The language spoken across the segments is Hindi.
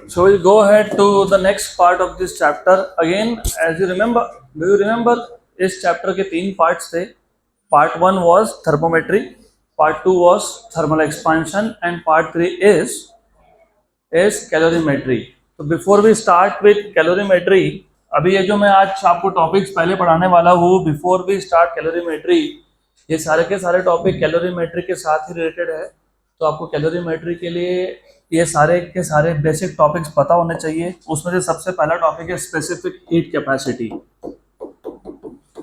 So we'll go ahead to the next part of this chapter. Again, as you remember, do you remember इस chapter के तीन parts थे. Part 1 was thermometry, part 2 was thermal expansion, and part 3 is calorimetry. So before we start with calorimetry, अभी ये जो मैं आज आपको टॉपिक्स पहले पढ़ाने वाला हूँ, बिफोर वी स्टार्ट कैलोरीमेट्री, ये सारे के सारे टॉपिक कैलोरीमेट्री के साथ ही रिलेटेड है. तो आपको कैलोरीमेट्री के लिए ये सारे के सारे बेसिक टॉपिक्स पता होने चाहिए. उसमें से सबसे पहला टॉपिक है स्पेसिफिक हीट कैपेसिटी.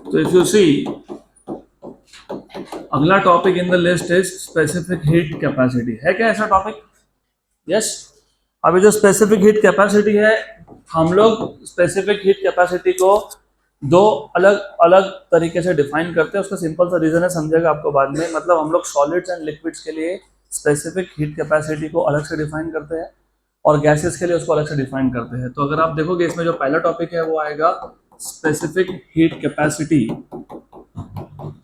तो इफ यू सी, अगला topic in the list is specific heat capacity. है क्या ऐसा टॉपिक? यस. अभी जो स्पेसिफिक हीट कैपेसिटी है, हम लोग स्पेसिफिक हीट कैपेसिटी को दो अलग अलग तरीके से डिफाइन करते हैं. उसका सिंपल सा रीजन है, समझेगा आपको बाद में. मतलब हम लोग सॉलिड्स एंड लिक्विड्स के लिए स्पेसिफिक हीट कैपेसिटी को अलग से डिफाइन करते हैं और गैसेस के लिए उसको अलग से डिफाइन करते हैं. तो अगर आप देखोगे इसमें जो पहला टॉपिक है वो आएगा specific heat capacity.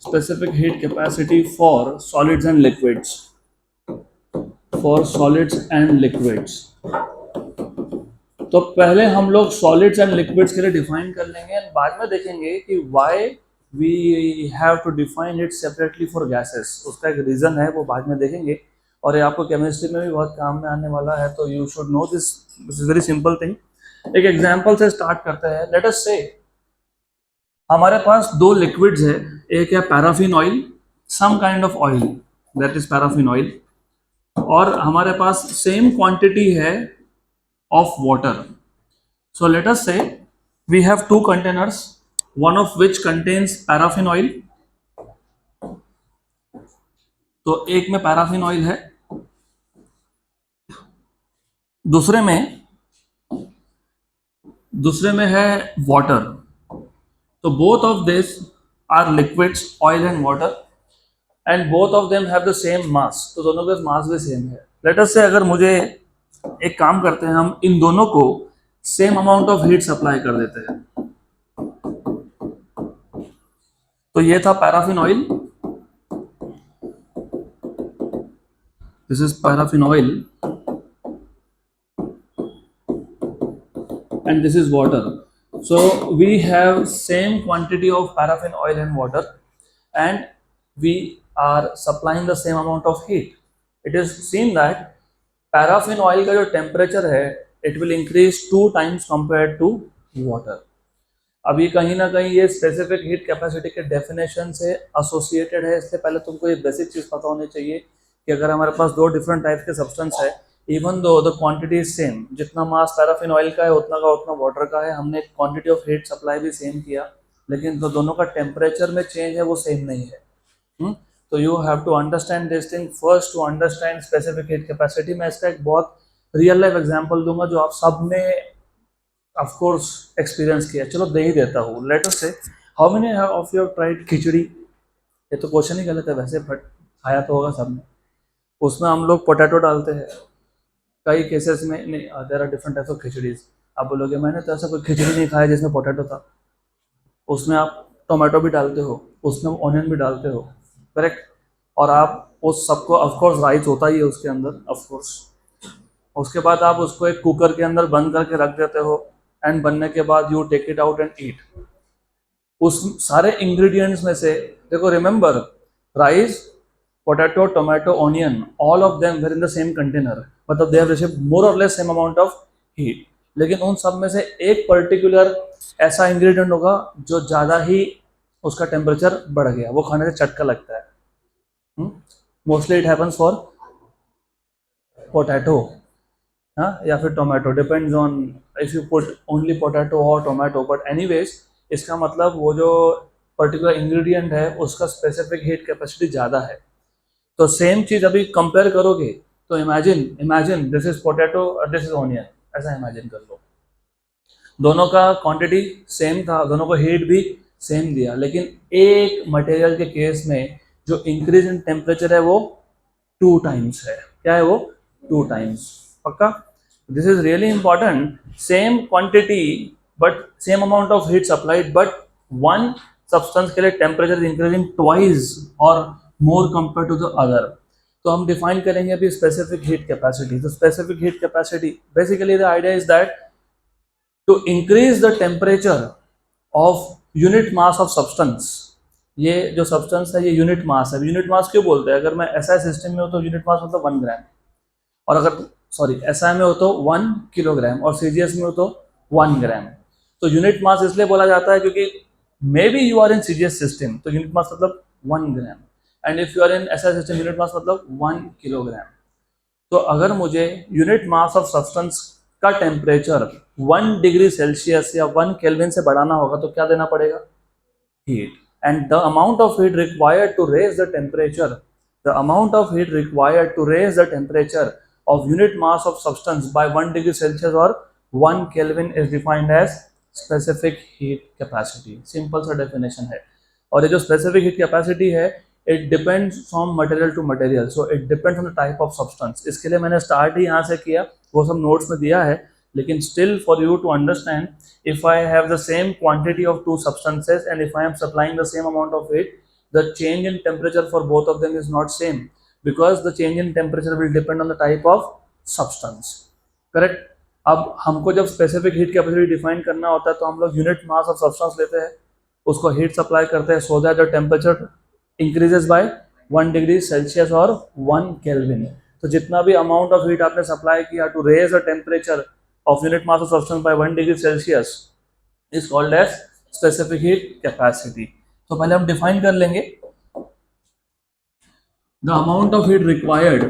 Specific heat capacity for solids and liquids. For solids and liquids. तो पहले हम लोग सॉलिड्स एंड लिक्विड्स के लिए डिफाइन कर लेंगे एंड बाद में देखेंगे कि why we have to define it separately for gases. उसका एक रीजन है, वो बाद में देखेंगे. और ये आपको केमिस्ट्री में भी बहुत काम में आने वाला है. तो you should know this. This is very simple thing. एक एग्जांपल से स्टार्ट करते हैं. लेट अस से हमारे पास दो लिक्विड्स है. एक है paraffin oil, some kind of oil, that is paraffin oil. और हमारे पास सेम क्वांटिटी है of water. So let us say we have two containers, one of which contains paraffin oil. तो एक में पैराफिन ऑयल है, दूसरे में है वाटर. तो both of this are liquids, oil and water, and both of them have the same mass. तो दोनों का मास भी सेम है. लेट अस से अगर मुझे एक काम करते हैं, हम इन दोनों को same amount of heat supply कर देते हैं. तो ये था paraffin oil, this is paraffin oil, and this is water. So we have same quantity of paraffin oil and water and we are supplying the same amount of heat. It is seen that paraffin oil का जो टेम्परेचर है, it will increase 2 times compared to water. अभी कहीं ना कहीं ये स्पेसिफिक हीट कैपेसिटी के डेफिनेशन से एसोसिएटेड है. इससे पहले तुमको ये बेसिक चीज़ पता होनी चाहिए कि अगर हमारे पास दो डिफरेंट टाइप्स के सब्सटेंस है, even though the quantity is same, जितना मास पैराफिन ऑयल का है उतना का उतना वाटर का है, हमने क्वांटिटी ऑफ हीट सप्लाई भी सेम किया, लेकिन तो दोनों का टेम्परेचर में चेंज है वो सेम नहीं है. तो you have to understand this thing first to understand specific heat capacity. मैं इसका एक बहुत रियल लाइफ एग्जांपल दूंगा जो आप सब ने ऑफ कोर्स एक्सपीरियंस किया. चलो दे ही देता हूँ. Let us say how many of you have tried khichdi. ये तो क्वेश्चन ही गलत है वैसे, बट खाया तो होगा सबने. उसमें हम लोग पोटैटो डालते हैं कई केसेस में. नहीं, there are different types of khichdis. आप बोलोगे मैंने तो ऐसा कोई खिचड़ी नहीं खाया जिसमें पोटैटो था. उसमें आप टोमेटो भी डालते हो, उसमें ऑनियन भी डालते हो, करेक्ट. और आप उस सबको ऑफकोर्स राइस होता ही है उसके अंदर ऑफकोर्स. उसके बाद आप उसको एक कुकर के अंदर बंद करके रख देते हो एंड बनने के बाद you take it out and eat. उस सारे इंग्रेडिएंट्स में से देखो, remember rice, potato, tomato, onion, all of them were in the same container. मतलब दे हैव रिसीव्ड मोर और less same amount of heat. लेकिन उन सब में से एक पर्टिकुलर ऐसा इंग्रेडिएंट होगा जो ज़्यादा ही उसका टेम्परेचर बढ़ गया, वो खाने से चटका लगता है. Mostly it happens for potato, हाँ, या फिर tomato, depends on if you put only potato और टोमेटो. बट एनीवेज, इसका मतलब वो जो पर्टिकुलर इंग्रेडिएंट है उसका स्पेसिफिक हीट कैपेसिटी ज़्यादा है. तो सेम चीज़ अभी कंपेयर करोगे तो इमेजिन दिस इज पोटैटो और दिस इज ऑनियन. ऐसा इमेजिन कर लो, दोनों का क्वांटिटी सेम था, दोनों को हीट भी सेम दिया, लेकिन एक मटेरियल के केस में जो इंक्रीज इन टेम्परेचर है वो 2 times है. क्या है वो? 2 times. पक्का? This is really important. Same quantity but same amount of heat supplied, but one substance के लिए टेम्परेचर इंक्रीजिंग ट्वाइस और more compare to the other. तो हम डिफाइन करेंगे अभी स्पेसिफिक हीट कैपेसिटी. तो specific heat capacity, basically the idea is that to increase the temperature of unit mass of substance. ये जो सब्सटेंस है ये यूनिट मास है. यूनिट मास क्यों बोलते हैं? अगर मैं एसआई सिस्टम में हो तो यूनिट मास मतलब 1 ग्राम, और अगर सॉरी एसआई में हो तो 1 किलोग्राम, और सीजीएस में हो तो 1 ग्राम. तो यूनिट मास इसलिए बोला जाता है क्योंकि may be you are in CGS system तो यूनिट मास मतलब 1 gram, and if you are in SI system unit mass मतलब 1 किलोग्राम. तो अगर मुझे यूनिट मास ऑफ सब्सटेंस का टेम्परेचर 1 डिग्री सेल्सियस या 1 केल्विन से बढ़ाना होगा तो क्या देना पड़ेगा? Heat. And the amount of heat required to raise the temperature, the amount of heat required to raise the temperature of unit mass of substance by 1 degree Celsius or 1 Kelvin is defined as specific heat capacity. Simple सा definition है. और ये जो specific heat capacity है, it depends from material to material, so it depends on the type of substance. इसके लिए मैंने start ही यहाँ से किया, वो सब notes में दिया है, लेकिन still for you to understand, if I have the same quantity of two substances and if I am supplying the same amount of heat, the change in temperature for both of them is not same, because the change in temperature will depend on the type of substance. Correct? अब हमको जब स्पेसिफिक हीट कैपेसिटी डिफाइन करना होता है तो हम लोग यूनिट मास ऑफ सब्सटेंस लेते हैं, उसको हीट सप्लाई करते हैं so that the temperature increases by 1 degree Celsius और 1 केल्विन. तो जितना भी अमाउंट ऑफ हीट आपने सप्लाई किया to raise the temperature of unit mass of substance by 1 degree Celsius is called as specific heat capacity. तो पहले हम define कर लेंगे the amount of heat required.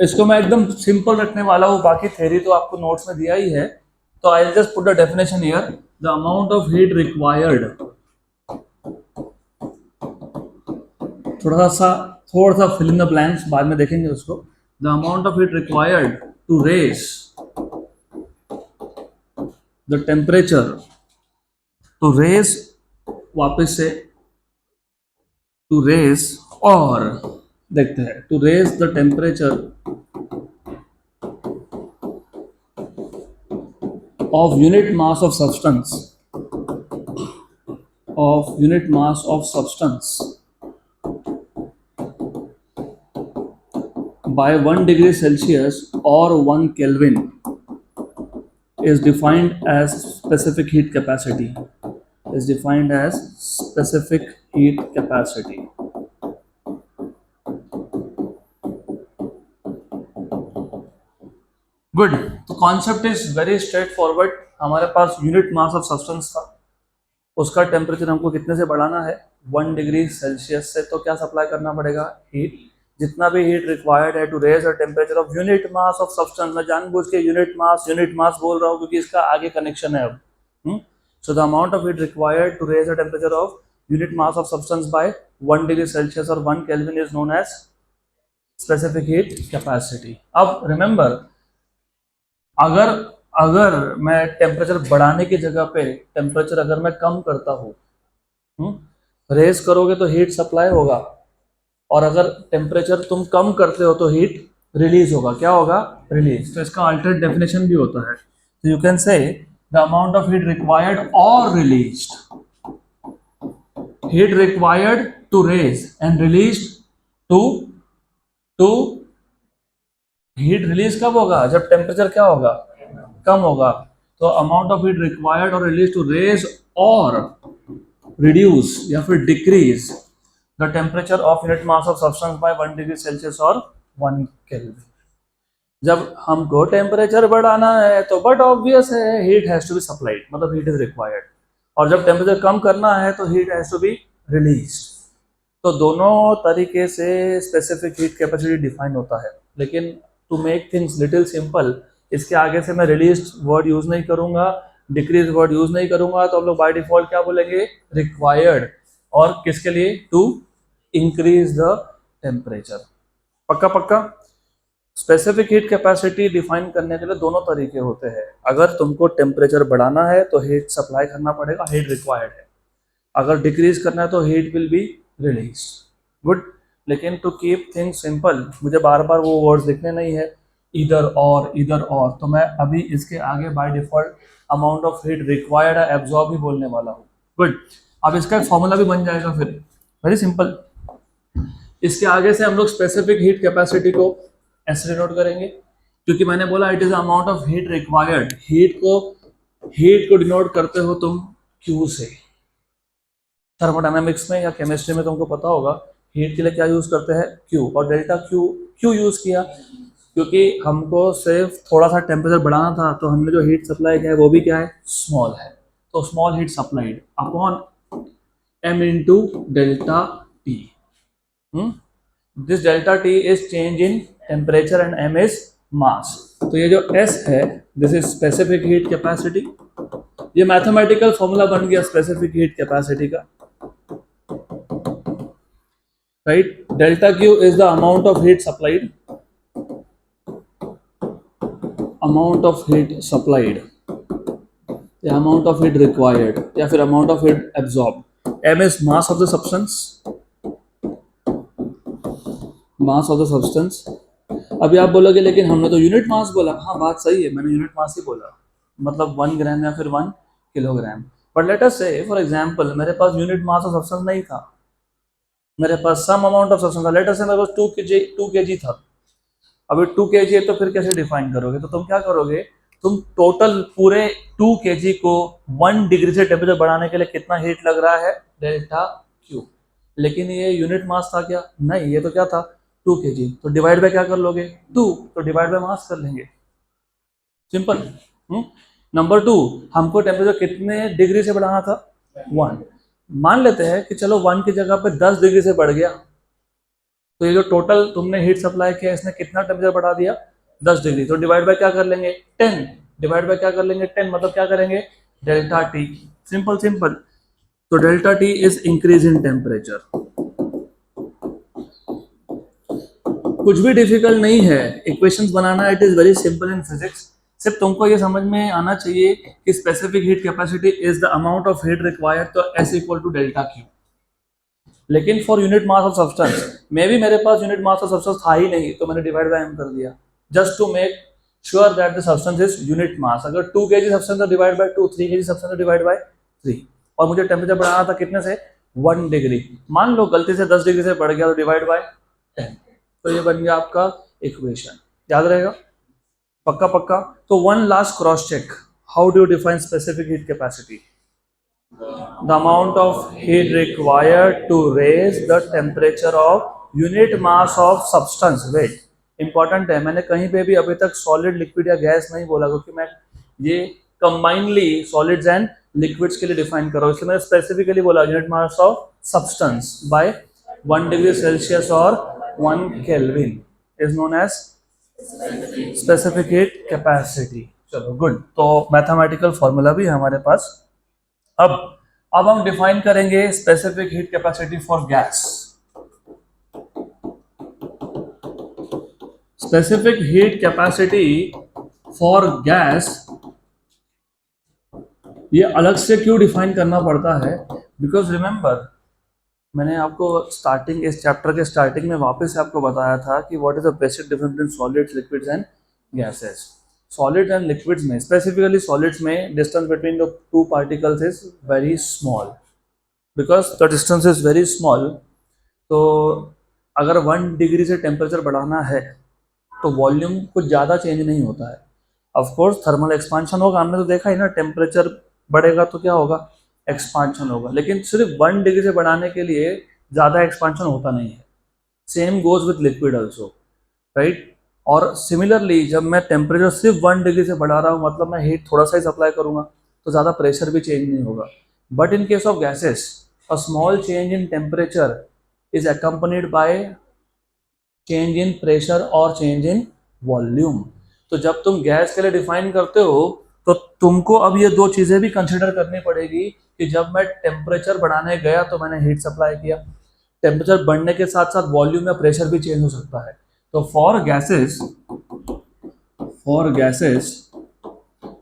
इसको मैं एकदम सिंपल रखने वाला हूँ, बाकी थ्योरी तो आपको नोट्स में दिया ही है. तो I'll just put the definition here. The amount of heat required. थोड़ा सा fill in the blanks बाद में देखेंगे उसको. The amount of heat required to raise the temperature, to raise वापस से to raise और देखते हैं to raise the temperature of unit mass of substance, of unit mass of substance by 1 degree Celsius or 1 Kelvin is defined as specific heat capacity. Is defined as specific heat capacity. Good. तो concept is very straightforward. हमारे पास unit mass of substance था, उसका टेम्परेचर हमको कितने से बढ़ाना है? 1 डिग्री सेल्सियस से. तो क्या सप्लाई करना पड़ेगा? हीट. जितना भी हीट रिक्वायर्ड है to raise the temperature of unit mass of substance. मैं जानबूझ के यूनिट मास बोल रहा हूँ क्योंकि इसका आगे कनेक्शन है अब. So the amount of heat required to raise the temperature of unit mass of substance by 1 degree Celsius और 1 kelvin is known as specific heat capacity. अब रिमेंबर, अगर मैं टेम्परेचर बढ़ाने की जगह पे टेम्परेचर अगर मैं कम करता हूँ, रेज करोगे तो हीट सप्लाई होगा, और अगर टेम्परेचर तुम कम करते हो तो हीट रिलीज होगा. क्या होगा? रिलीज. तो इसका अल्टरनेट डेफिनेशन भी होता है. तो you can say the amount of heat required और released, heat required to raise and released to heat release कब होगा? जब टेम्परेचर क्या होगा? कम होगा. तो अमाउंट ऑफ हीट रिक्वायर्ड और रिलीज टू रेज और रिड्यूस या फिर decrease the temperature of unit mass of substance by 1 degree Celsius or 1 Kelvin. जब हमको टेम्परेचर बढ़ाना है तो बट ऑब्वियस है heat has to be supplied, मतलब हीट इज रिक्वायर्ड. और जब टेम्परेचर कम करना है तो heat has to be released. तो दोनों तरीके से स्पेसिफिक हीट कैपेसिटी डिफाइन होता है. लेकिन to make things little simple, इसके आगे से मैं रिलीज्ड वर्ड यूज नहीं करूंगा, डिक्रीज वर्ड यूज नहीं करूंगा. तो हम लोग बाय डिफॉल्ट क्या बोलेंगे? रिक्वायर्ड. और किसके लिए? To increase the temperature. पक्का. स्पेसिफिक हीट कैपेसिटी डिफाइन करने के लिए दोनों तरीके होते हैं. अगर तुमको टेम्परेचर बढ़ाना है तो हीट सप्लाई करना पड़ेगा, हीट रिक्वायर्ड है. अगर डिक्रीज करना है तो heat will be release. Good. लेकिन टू कीप थिंग्स सिंपल, मुझे बार बार वो वर्ड्स लिखने नहीं है, इधर और. तो मैं अभी इसके आगे by default amount of heat required absorb ही बोलने वाला हूँ. गुड. अब इसका एक फॉर्मूला भी बन जाएगा फिर. Very simple. इसके आगे से हम लोग स्पेसिफिक हीट कैपेसिटी को ऐसे डिनोट करेंगे, क्योंकि मैंने बोला it is amount of heat required. Heat को डिनोट करते हो तुम क्यू से। थर्मोडायनामिक्स में या केमिस्ट्री में तुमको पता होगा हीट के लिए क्या यूज करते हैं, क्यू। और डेल्टा क्यू क्यों यूज किया, क्योंकि हमको सिर्फ थोड़ा सा टेम्परेचर बढ़ाना था, तो हमने जो हीट सप्लाई किया है वो भी क्या है, स्मॉल है। तो small heat supplied upon m into delta T. This delta T is change in temperature and m is mass. तो ये जो s है this is specific heat capacity. ये मैथमेटिकल फॉर्मूला बन गया स्पेसिफिक हीट कैपेसिटी का, right. Delta Q is the amount of heat supplied, amount of heat supplied या अमाउंट ऑफ हीट रिक्वायर्ड या फिर amount of heat absorb. m is mass of the substance, mass of the substance. अभी आप बोलोगे लेकिन हमने तो यूनिट मास बोला। हाँ बात सही है, मैंने यूनिट मास ही बोला, मतलब 1 ग्राम या फिर 1 किलोग्राम। बट लेट अस से फॉर एग्जांपल मेरे पास यूनिट मास ऑफ सब्सटेंस नहीं था, मेरे पास सम अमाउंट ऑफ सब्सटेंस था। लेट अस से मेरे पास 2 kg था। अभी 2 kg है तो फिर कैसे डिफाइन करोगे, तो तुम क्या करोगे, तुम टोटल पूरे 2 kg को 1 डिग्री से टेम्परेचर बढ़ाने के लिए कितना हीट लग रहा है, डेल्टा क्यू। लेकिन ये यूनिट मास था क्या, नहीं, ये तो क्या था 2 kg। तो डिवाइड बाय क्या कर लोगे, 2, तो डिवाइड बाय मास कर लेंगे, सिंपल। नंबर 2, हमको टेम्परेचर कितने डिग्री से बढ़ाना था, 1। मान लेते हैं कि चलो 1 की जगह पे 10 डिग्री से बढ़ गया, तो ये जो टोटल तुमने हीट सप्लाई किया इसने कितना टेम्परेचर बढ़ा दिया, 10 डिग्री। तो डिवाइड बाय क्या कर लेंगे, 10। डिवाइड बाय क्या कर लेंगे, 10, मतलब क्या करेंगे, डेल्टा टी। Simple simple. तो delta T is increase in temperature. कुछ भी डिफिकल्ट नहीं है इक्वेशंस बनाना, it is very simple in physics. सिर्फ तुमको ये समझ में आना चाहिए कि specific heat capacity is the amount of heat required, तो S equal to delta Q. लेकिन for unit mass of substance में भी मेरे पास यूनिट मास ऑफ सब्सटेंस था ही नहीं, तो मैंने डिवाइड बाय m कर दिया, just to make sure that the substance is unit mass. अगर 2 kg सब्सटेंस है डिवाइड बाय 2, 3 kg सब्सटेंस है डिवाइड बाय 3। और मुझे टेम्परेचर बढ़ाना था कितने से, 1 डिग्री। मान लो गलती से 10 डिग्री से बढ़ गया तो डिवाइड बाय 10। तो ये बन गया आपका इक्वेशन, याद रहेगा, पक्का पक्का। तो one last cross check, how do you define specific heat capacity, the amount of heat required to raise the temperature of unit mass of substance weight। Important है, मैंने कहीं पे भी अभी तक सॉलिड लिक्विड या गैस नहीं बोला, क्योंकि मैं ये कंबाइनली सॉलिड्स एंड लिक्विड्स के लिए डिफाइन कर रहा हूँ, इसलिए मैंने स्पेसिफिकली बोला unit mass of substance by 1 degree Celsius और 1 kelvin is known as specific heat capacity. चलो गुड, तो मैथमेटिकल फॉर्मूला भी है हमारे पास। अब हम डिफाइन करेंगे specific heat capacity for gas. Specific heat capacity for gas, ये अलग से क्यों डिफाइन करना पड़ता है, बिकॉज रिमेंबर मैंने आपको स्टार्टिंग इस चैप्टर के स्टार्टिंग में वापस से आपको बताया था कि what is the basic difference between solids, liquids and gases. Solid and liquids में, स्पेसिफिकली सॉलिड्स में, distance between the two particles is very small, because the distance is very small. तो अगर 1 डिग्री से टेम्परेचर बढ़ाना है तो वॉल्यूम कुछ ज़्यादा चेंज नहीं होता है। ऑफकोर्स थर्मल एक्सपांशन होगा, हमने तो देखा ही ना, टेम्परेचर बढ़ेगा तो क्या होगा, एक्सपांशन होगा। लेकिन सिर्फ 1 डिग्री से बढ़ाने के लिए ज़्यादा एक्सपांशन होता नहीं है। Same goes with liquid also, right. और सिमिलरली जब मैं टेम्परेचर सिर्फ 1 डिग्री से बढ़ा रहा हूँ, मतलब मैं हीट थोड़ा सा ही सप्लाई करूँगा, तो ज़्यादा प्रेशर भी चेंज नहीं होगा। But in case of gases, a small change in temperature is accompanied by change in pressure or change in volume। तो जब तुम गैस के लिए डिफाइन करते हो तो तुमको अब ये दो चीजें भी कंसिडर करनी पड़ेगी कि जब मैं टेम्परेचर बढ़ाने गया तो मैंने हीट सप्लाई किया, टेम्परेचर बढ़ने के साथ साथ वॉल्यूम या प्रेशर भी चेंज हो सकता है। तो for gases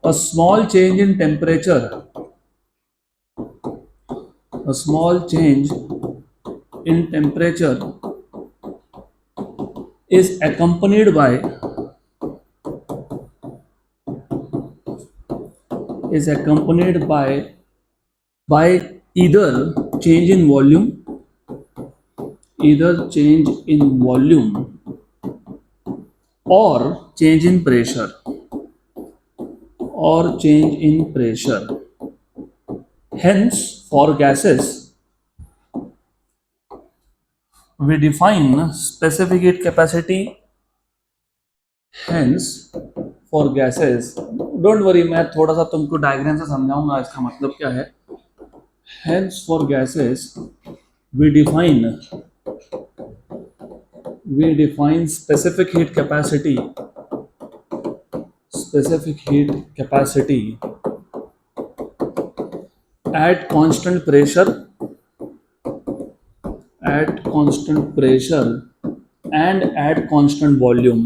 a small change in temperature, a small change in temperature is accompanied by either change in volume, either change in volume or change in pressure, or change in pressure. Hence, for gases, we define specific heat capacity. Hence, for gases, don't worry, मैं थोड़ा सा तुमको डायग्राम से समझाऊंगा इसका मतलब क्या है. Hence, for gases, we define specific heat capacity at constant pressure and at constant volume.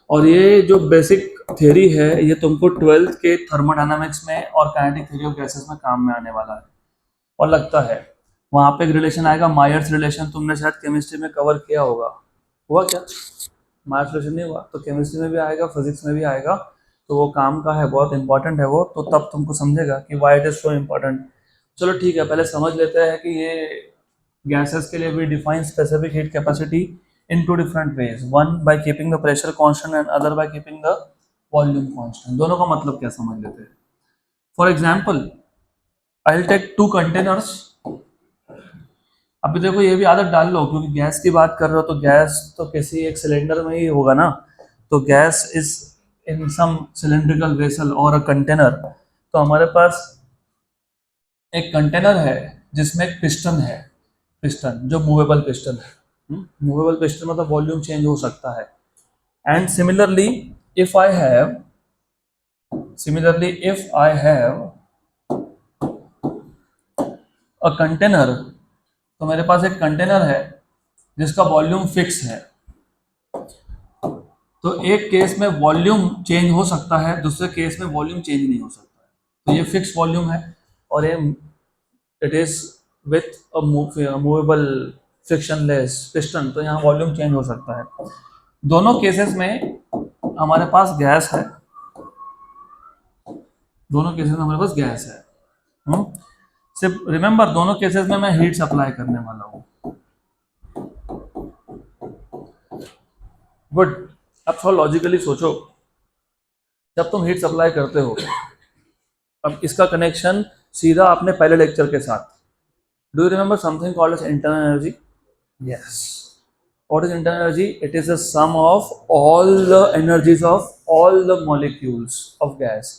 और ये जो बेसिक थ्योरी है ये तुमको 12th के थर्मोडायनामिक्स में और काइनेटिक थ्योरी ऑफ गैसेस में काम में आने वाला है. और लगता है वहां पे एक रिलेशन आएगा, मायर्स रिलेशन. तुमने शायद केमिस्ट्री में कवर किया होगा. हुआ क्या? मायर्स रिलेशन नहीं हुआ तो केमिस्ट्री में भी आएगा, फिजिक्स में भी आएगा. तो वो काम का है, बहुत इंपॉर्टेंट है वो. तो तब तुमको समझेगा कि why it is so important. चलो ठीक है, पहले समझ लेते हैं कि ये गैसेस के लिए we define specific heat capacity in two different ways. One by keeping the pressure constant and other by keeping the volume constant. दोनों का मतलब क्या समझ लेते हैं. For example, I'll take two containers. अभी देखो ये भी आदत डाल लो क्योंकि गैस की बात कर रहे हो तो गैस तो किसी एक सिलेंडर में ही होगा ना. तो gas is in some cylindrical vessel और अ कंटेनर. तो हमारे पास एक कंटेनर है जिसमें एक पिस्टन है, पिस्टन जो मूवेबल पिस्टन है. मूवेबल पिस्टन मतलब वॉल्यूम चेंज हो सकता है. And similarly if I have a container, तो मेरे पास एक कंटेनर है जिसका वॉल्यूम फिक्स है. तो एक केस में वॉल्यूम चेंज हो सकता है, दूसरे केस में वॉल्यूम चेंज नहीं हो सकता है. तो ये फिक्स वॉल्यूम है और ये it is with a movable frictionless piston. तो यहाँ वॉल्यूम चेंज हो सकता है. दोनों केसेस में हमारे पास गैस है. सिर्फ रिमेंबर दोनों केसेस में मैं हीट सप्लाई करने वाला हूँ. गुड. अब थोड़ा लॉजिकली सोचो, जब तुम हीट सप्लाई करते हो, अब इसका कनेक्शन सीधा आपने पहले लेक्चर के साथ. Do you remember something called as internal energy? Yes. What is internal energy? It is the sum of all the energies of all the molecules of gas.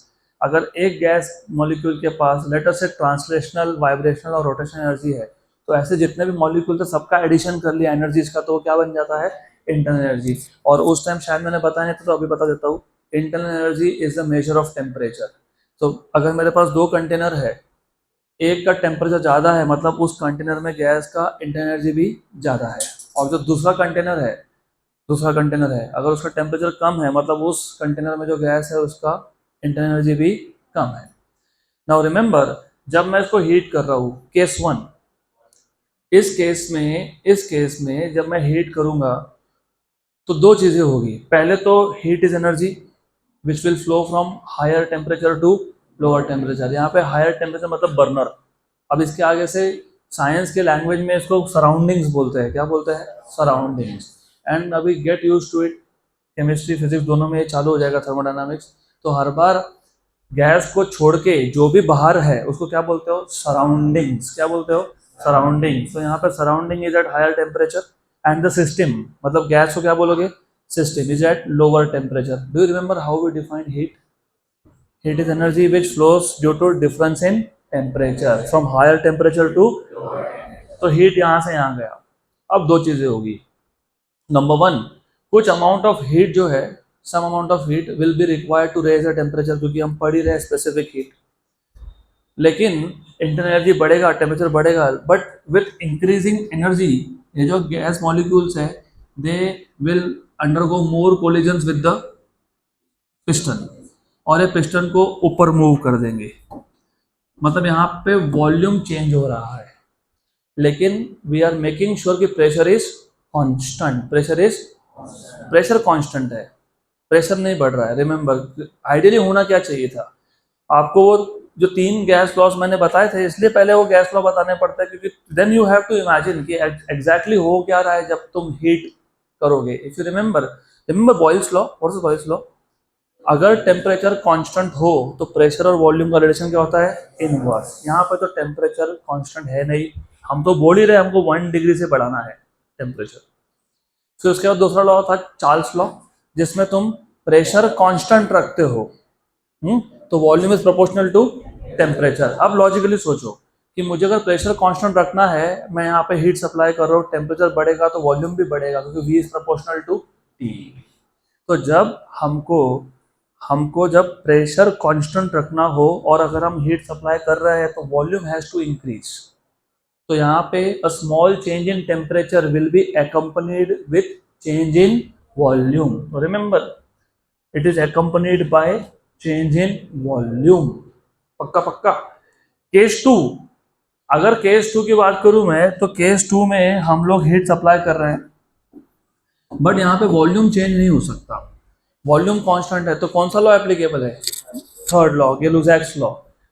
अगर एक गैस मॉलिक्यूल के पास लेट अस से ट्रांसलेशनल, वाइब्रेशनल और रोटेशनल एनर्जी है, तो ऐसे जितने भी मॉलिक्यूल थे सबका एडिशन कर लिया एनर्जीज का, तो वो क्या बन जाता है? Internal energy. और उस टाइम शायद मैंने बताया नहीं था तो अभी बता देता हूँ. Internal energy is the measure of temperature. तो अगर मेरे पास दो कंटेनर है, एक का टेम्परेचर ज़्यादा है मतलब उस कंटेनर में गैस का इंटरनल एनर्जी भी ज़्यादा है. और जो दूसरा कंटेनर है अगर उसका टेम्परेचर कम है मतलब उस कंटेनर में जो गैस है उसका इंटरनल एनर्जी भी कम है. नाउ रिमेंबर, जब मैं इसको हीट कर रहा हूँ, केस 1, इस केस में जब मैं हीट करूँगा तो दो चीज़ें होगी. पहले तो heat is energy which will flow from higher temperature to lower temperature. यहाँ पे हायर टेम्परेचर मतलब बर्नर. अब इसके आगे से साइंस के लैंग्वेज में इसको सराउंडिंग्स बोलते हैं. क्या बोलते हैं? सराउंडिंग्स. एंड अभी get use to it. Chemistry physics दोनों में ये चालू हो जाएगा, थर्मोडायनामिक्स. तो हर बार गैस को छोड़ के जो भी बाहर है उसको क्या बोलते हो? सराउंडिंग्स. क्या बोलते हो? सराउंडिंग्स. तो यहाँ पे surrounding is at higher temperature and the system मतलब गैस को क्या बोलोगे? System is at lower temperature. Do you remember how we define heat? Heat is energy which flows due to difference in temperature from higher temperature to. तो हीट यहाँ से यहाँ गया. अब दो चीजें होगी. नंबर 1, कुछ अमाउंट ऑफ हीट जो है, some amount of heat will be required to raise the temperature, क्योंकि हम पढ़ ही रहे स्पेसिफिक हीट. लेकिन इंटरनल एनर्जी बढ़ेगा, टेम्परेचर बढ़ेगा, बट विथ इंक्रीजिंग एनर्जी ये जो गैस मॉलिक्यूल्स है they will undergo more collisions with the piston और ये पिस्टन को ऊपर मूव कर देंगे. मतलब यहाँ पे वॉल्यूम चेंज हो रहा है लेकिन वी आर मेकिंग श्योर कि pressure is constant. Pressure constant है, प्रेशर नहीं बढ़ रहा है. रिमेंबर, आइडियली होना क्या चाहिए था? आपको वो जो 3 गैस लॉस मैंने बताए थे, इसलिए पहले वो गैस लॉ बताने पड़ता है, क्योंकि then you have to imagine कि एग्जैक्टली हो क्या रहा है जब तुम हीट करोगे. If you remember Boyle's law. What is Boyle's law? अगर टेम्परेचर कांस्टेंट हो तो प्रेशर और वॉल्यूम का रिलेशन क्या होता है? इनवर्स. यहाँ पर तो टेम्परेचर कांस्टेंट है नहीं, हम तो बोल ही रहे हमको 1 डिग्री से बढ़ाना है टेम्परेचर. फिर उसके बाद दूसरा लॉ था चार्ल्स लॉ, जिसमें तुम प्रेशर कांस्टेंट रखते हो तो volume is proportional to temperature. अब लॉजिकली सोचो कि मुझे अगर प्रेशर कांस्टेंट रखना है, मैं यहाँ पे हीट सप्लाई कर रहा हूँ, टेम्परेचर बढ़ेगा तो वॉल्यूम भी बढ़ेगा, क्योंकि V is proportional to T. तो जब हमको जब प्रेशर कांस्टेंट रखना हो और अगर हम हीट सप्लाई कर रहे हैं तो वॉल्यूम हैज टू इंक्रीज. तो यहाँ पे अ small change in temperature will be accompanied with change in volume. So remember, it is accompanied by change in volume. पक्का पक्का. केस 2, अगर केस 2 की बात करूं मैं, तो केस 2 में हम लोग हीट सप्लाई कर रहे हैं, बट यहाँ पे वॉल्यूम चेंज नहीं हो सकता, वॉल्यूम कांस्टेंट है. तो कौन सा लॉ एप्लीकेबल है? Third law, Gay Lussac's law.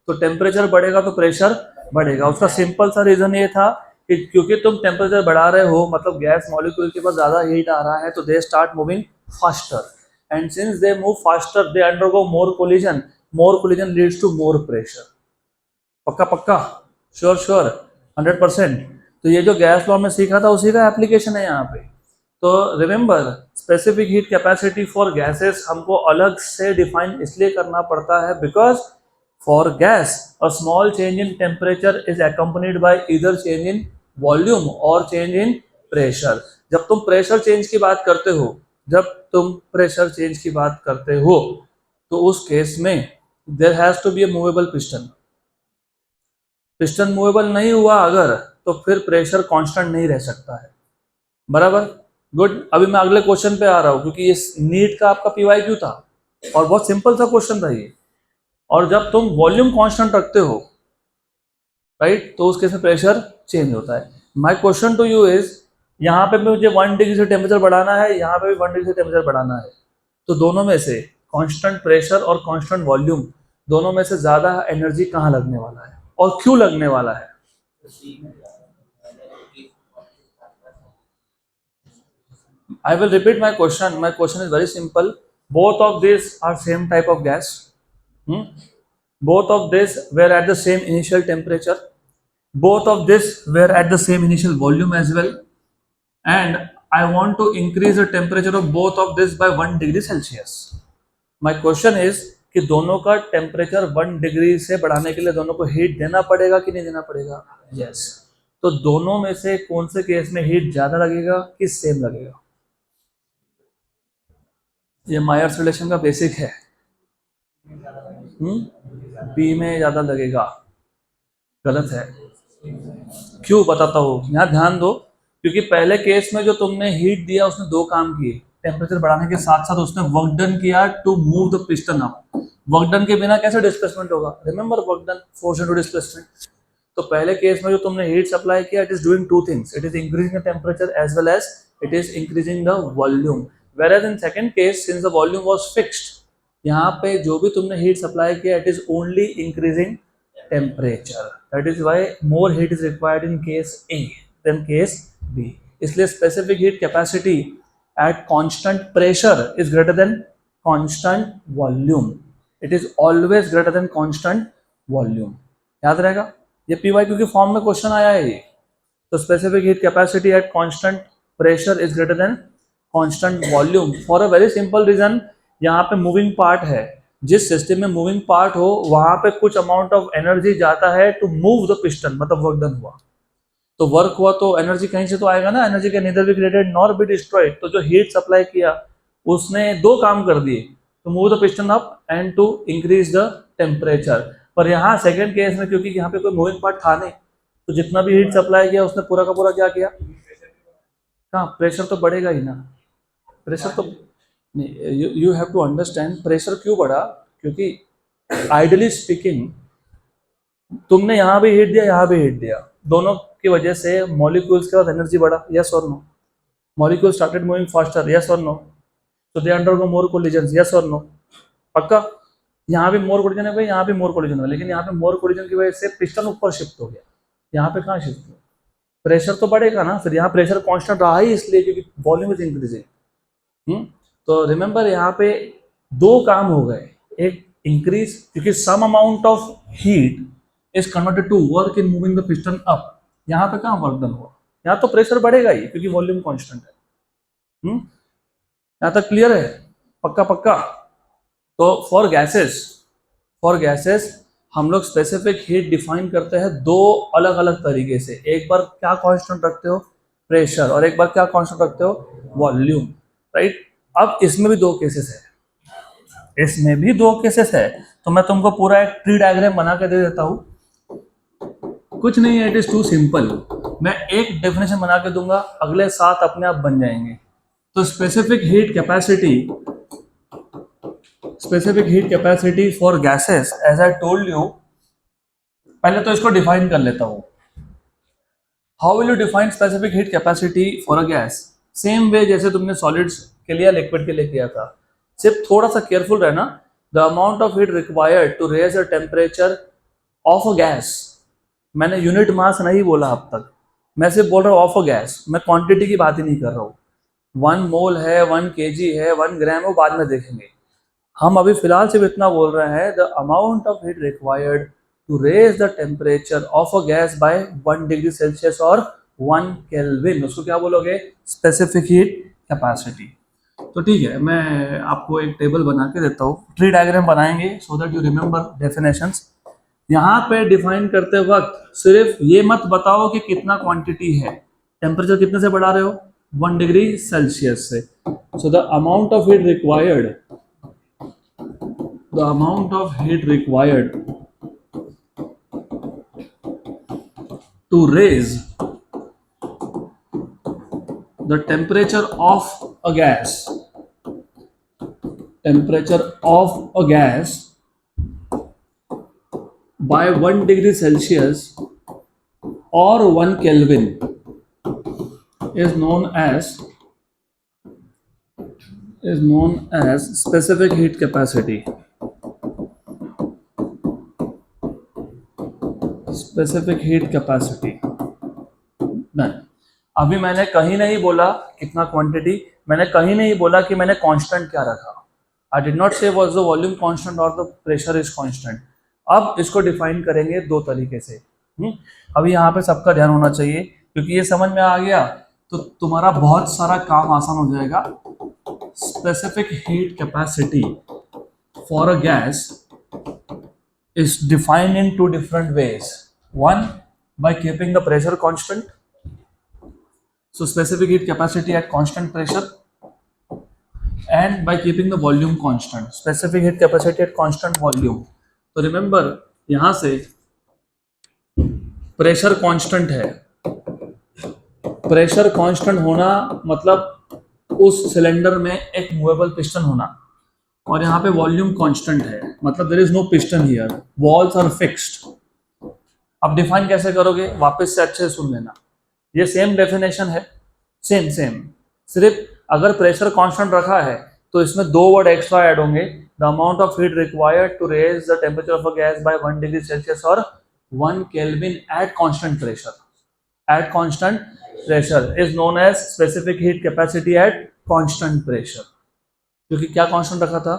तो टेम्परेचर बढ़ेगा तो प्रेशर बढ़ेगा. उसका सिंपल सा रीजन ये था कि क्योंकि तुम टेम्परेचर बढ़ा रहे हो, मतलब गैस मॉलिक्यूल के पास ज्यादा हीट आ रहा है, तो they start moving faster, and since they move faster they undergo more collision leads to more pressure. पक्का पक्का, श्योर श्योर, 100%. तो ये जो गैस लॉ में सीखा था उसी का एप्लीकेशन है यहाँ पे. तो remember, specific heat capacity for gases हमको अलग से डिफाइन इसलिए करना पड़ता है because for gas a small change in temperature is accompanied by either change in volume और चेंज इन प्रेशर. जब तुम प्रेशर चेंज की बात करते हो, तो उस केस में there has to be a movable piston. Piston movable नहीं हुआ अगर, तो फिर प्रेशर कांस्टेंट नहीं रह सकता है. बराबर, गुड. अभी मैं अगले क्वेश्चन पे आ रहा हूं, क्योंकि ये नीट का आपका PYQ था और बहुत सिंपल सा क्वेश्चन था ये. और जब तुम वॉल्यूम कांस्टेंट रखते हो, राइट, तो उस केस में प्रेशर चेंज होता है. My question to you is, यहाँ पे मुझे 1 डिग्री से टेम्परेचर बढ़ाना है, यहाँ पे भी 1 डिग्री से टेम्परेचर बढ़ाना है, तो दोनों में से कांस्टेंट प्रेशर और कांस्टेंट वॉल्यूम, दोनों में से ज्यादा एनर्जी कहाँ लगने वाला है और क्यों लगने वाला है? I will repeat my question. My question is very simple. Both of these are same type of gas. Both of these were at the same initial temperature. Both of these were at the same initial volume as well. And I want to increase the temperature of both of these by 1 degree Celsius. My question is कि दोनों का टेम्परेचर 1 डिग्री से बढ़ाने के लिए दोनों को हीट देना पड़ेगा कि नहीं देना पड़ेगा? यस. तो दोनों में से कौन से केस में हीट ज्यादा लगेगा कि सेम लगेगा? ये मायर्स रिलेशन का बेसिक है. बी में ज्यादा लगेगा. गलत है. क्यों बताता हूँ, यहाँ ध्यान दो. क्योंकि पहले केस में जो तुमने हीट दिया उसने 2 काम किए. टेम्परेचर बढ़ाने के साथ साथ उसने वर्क डन किया to move the piston up. Work done के बिना कैसे डिस्प्लेसमेंट होगा? Remember work done, force into displacement. तो पहले केस में जो तुमने हीट सप्लाई किया, it is doing 2 things. It is increasing the temperature as well as it is increasing the volume. Whereas in second case, since the volume was fixed, यहाँ पे जो भी तुमने हीट सप्लाई किया, it is only increasing temperature. That is why more heat is required in case A than case B. इसलिए specific heat capacity at constant pressure is greater than constant volume. It is always greater than constant volume. याद रहेगा, ये PYQ की फॉर्म में क्वेश्चन आया है ये. तो specific heat capacity at constant pressure is greater than constant volume for a very simple reason. यहाँ पे मूविंग पार्ट है. जिस सिस्टम में मूविंग पार्ट हो वहां पे कुछ अमाउंट ऑफ एनर्जी जाता है टू मूव द पिस्टन, मतलब वर्क डन हुआ. तो वर्क हुआ तो एनर्जी कहीं से तो आएगा ना. Energy can neither be created nor be destroyed. तो जो हीट सप्लाई किया उसने 2 काम कर दिए, to move the piston up and to increase the temperature. पर यहाँ सेकेंड केस में क्योंकि यहाँ पे कोई मूविंग पार्ट था नहीं, तो जितना भी हीट सप्लाई किया उसने पूरा का पूरा क्या किया? हाँ, प्रेशर तो बढ़ेगा ही ना. प्रेशर तो you have to understand. Pressure क्यों बढ़ा? क्योंकि आइडली स्पीकिंग तुमने यहाँ भी हीट दिया, यहाँ भी हीट दिया, दोनों की वजह से मॉलिक्यूल्स के पास एनर्जी बढ़ा. यस और no? Molecule started moving faster. Yes और नो? तो they undergo more collisions. Yes और नो? पक्का. यहाँ पे मोर कोलिजन है भाई, यहाँ पे मोर कोलिजन है, लेकिन यहाँ पे मोर कोलिजन की वजह से पिस्टन ऊपर शिफ्ट हो गया, यहाँ पे कहाँ शिफ्ट हुआ, प्रेशर तो बढ़ेगा ना, फिर यहाँ प्रेशर कांस्टेंट रहा ही इसलिए क्योंकि वॉल्यूम इज इंक्रीजिंग। तो रिमेंबर यहाँ पे दो काम हो गए, एक इंक्रीज क्योंकि some amount of heat is converted to work in moving the piston up, यहाँ पे कहाँ वर्क डन हुआ, यहाँ तो प्रेशर बढ़ेगा ही क्योंकि वॉल्यूम कांस्टेंट है। यहाँ तक क्लियर है, पक्का पक्का। तो फॉर गैसेस हम लोग स्पेसिफिक हीट डिफाइन करते हैं दो अलग अलग तरीके से, एक बार क्या कांस्टेंट रखते हो प्रेशर, और एक बार क्या कांस्टेंट रखते हो वॉल्यूम, राइट। अब इसमें भी दो केसेस है, इसमें भी दो केसेस है, तो मैं तुमको पूरा एक ट्री डायग्राम बना के दे देता हूँ, कुछ नहीं है, इट इज टू सिंपल। मैं एक डेफिनेशन बना के दूंगा, अगले 7 अपने आप बन जाएंगे। तो specific heat capacity for gases as I told you, पहले तो इसको डिफाइन कर लेता हूं। How will you define specific heat capacity for a gas, same way जैसे तुमने सॉलिड्स के लिए लिक्विड के लिए किया था, सिर्फ थोड़ा सा केयरफुल रहना। The amount of heat required to raise the temperature of a gas, मैंने यूनिट मास नहीं बोला अब तक, मैं सिर्फ बोल रहा हूँ ऑफ अ गैस, मैं क्वांटिटी की बात ही नहीं कर रहा हूँ। 1 मोल है, 1 kg है, 1 ग्राम, वो बाद में देखेंगे। हम अभी फिलहाल सिर्फ इतना बोल रहे हैं, the amount of heat required to raise the temperature of a gas by 1 degree Celsius और 1 केल्विन, उसको क्या बोलोगे, स्पेसिफिक हीट कैपेसिटी। तो ठीक है, मैं आपको एक टेबल बना के देता हूँ, ट्री डायग्राम बनाएंगे so that you remember definitions. यहाँ पे डिफाइन करते वक्त सिर्फ ये मत बताओ कि कितना क्वांटिटी है, टेम्परेचर कितने से बढ़ा रहे हो, 1 डिग्री सेल्सियस से। सो the amount of heat required to raise the temperature of a gas by 1 degree Celsius or 1 Kelvin is known as specific heat capacity. Specific heat capacity. अभी मैंने कहीं नहीं बोला कितना क्वांटिटी, मैंने कहीं नहीं बोला कि मैंने कांस्टेंट क्या रखा। आई डिड नॉट से वाज द वॉल्यूम कांस्टेंट और द प्रेशर इज कांस्टेंट। अब इसको डिफाइन करेंगे दो तरीके से। अभी यहाँ पे सबका ध्यान होना चाहिए, क्योंकि ये समझ में आ गया तो तुम्हारा बहुत सारा काम आसान हो जाएगा। Specific heat capacity for a gas is defined in two different ways. One, by keeping the pressure constant. So specific heat capacity at constant pressure, and by keeping the volume constant. Specific heat capacity at constant volume. तो remember यहाँ से प्रेशर कांस्टेंट है, प्रेशर कांस्टेंट होना मतलब उस सिलेंडर में एक मूवेबल पिस्टन होना, और यहाँ पे वॉल्यूम कांस्टेंट है, मतलब there is no piston here, walls are fixed. अब डिफाइन कैसे करोगे, वापस से अच्छे से सुन लेना, ये सेम डेफिनेशन है, सेम, सिर्फ अगर प्रेशर कांस्टेंट रखा है तो इसमें दो वर्ड एक्स्ट्रा ऐड होंगे, the amount of heat required to raise the temperature of a gas by 1 degree Celsius और 1 kelvin at constant pressure is known as specific heat capacity at constant pressure, क्योंकि क्या कांस्टेंट रखा था,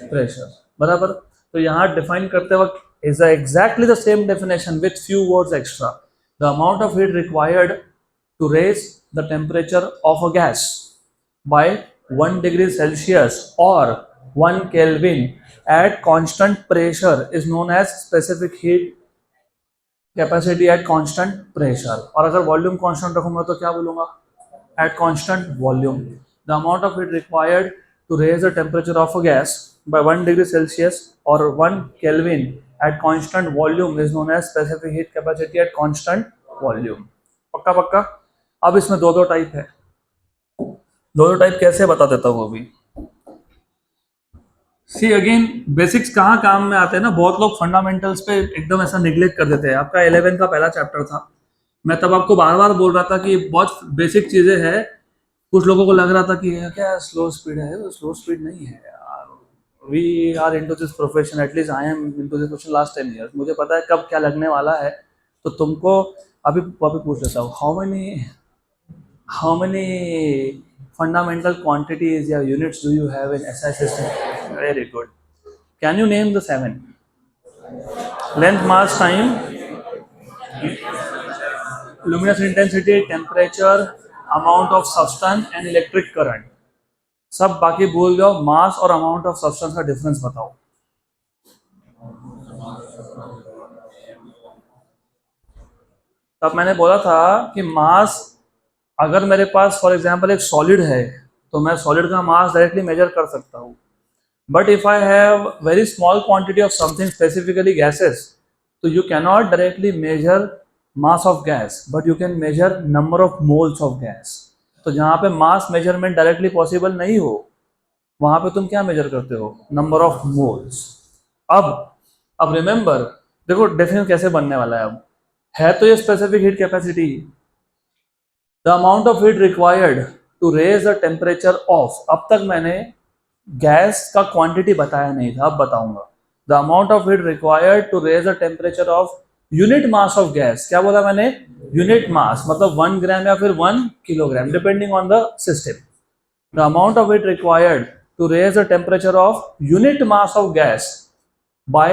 प्रेशर, बराबर। तो यहाँ डिफाइन करते वक्त is exactly the same definition with few words extra. The amount of heat required to raise the temperature of a gas by 1 degree Celsius or 1 Kelvin at constant pressure is known as specific heat capacity at constant pressure. और अगर वॉल्यूम कांस्टेंट रखूंगा तो क्या बोलूंगा, at constant volume. The amount of heat required to raise the temperature of a gas by 1 degree Celsius or 1 Kelvin at constant volume is known as specific heat capacity at constant volume. पक्का। अब इसमें दो टाइप है, दो टाइप कैसे बता देता हूँ अभी। सी अगेन बेसिक्स कहाँ काम में आते हैं ना, बहुत लोग फंडामेंटल्स पे एकदम ऐसा निग्लेक्ट कर देते हैं। आपका 11 का पहला चैप्टर था, मैं तब आपको बार बार बोल रहा था कि बहुत बेसिक चीजें हैं। कुछ लोगों को लग रहा था कि क्या स्लो स्पीड है, स्लो स्पीड नहीं है यार, we are into this profession, at least I am into this profession last 10 years. मुझे पता है कब क्या लगने वाला है. तो तुमको अभी पूछ लेता हूँ, how many fundamental quantities या units do you have in SI system? Very good. Can you name the 7? Length, mass, time, luminous intensity, temperature, amount of substance and electric current. सब बाकी भूल जाओ, मास और अमाउंट ऑफ सब्सटेंस का डिफरेंस बताओ. तब मैंने बोला था कि मास, अगर मेरे पास फॉर एग्जांपल एक सॉलिड है तो मैं सॉलिड का मास डायरेक्टली मेजर कर सकता हूँ. But if I have very small quantity of something, specifically gases, तो you cannot directly measure mass of gas, but you can measure number of moles of gas. तो जहाँ पे मास मेजरमेंट डायरेक्टली पॉसिबल नहीं हो, वहां पे तुम क्या मेजर करते हो? Number of moles. अब रिमेंबर, देखो डेफिनेशन कैसे बनने वाला है. अब है तो ये specific heat capacity, the amount of heat required to raise the temperature of. अब तक मैंने गैस का क्वांटिटी बताया नहीं था, अब बताऊंगा. The amount of heat required to raise the temperature of unit mass of gas. क्या बोला मैंने? यूनिट मास, मतलब 1 ग्राम या फिर 1 kilogram, depending on the system. The amount of heat required to raise the temperature of unit mass of gas by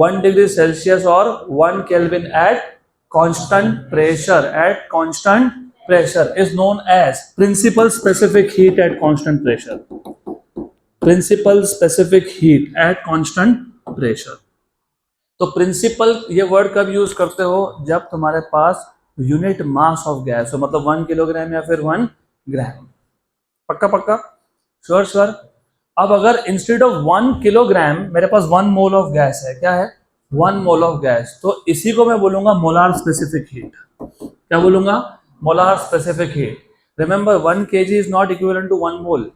1 degree Celsius or 1 Kelvin at constant pressure. At constant pressure is known as principal specific heat at constant pressure. Principal specific heat at constant pressure. तो प्रिंसिपल ये वर्ड कब यूज करते हो? जब तुम्हारे पास यूनिट मास ऑफ गैस हो, मतलब 1 किलोग्राम या फिर 1 ग्राम. पक्का पक्का, श्योर श्योर. अब अगर इंस्टेड ऑफ 1 किलोग्राम मेरे पास 1 मोल ऑफ गैस है, क्या है? 1 मोल ऑफ गैस, तो इसी को मैं बोलूंगा मोलार स्पेसिफिक हीट. क्या बोलूंगा? Molar specific heat. Remember, 1 kg is not equivalent to 1 mole.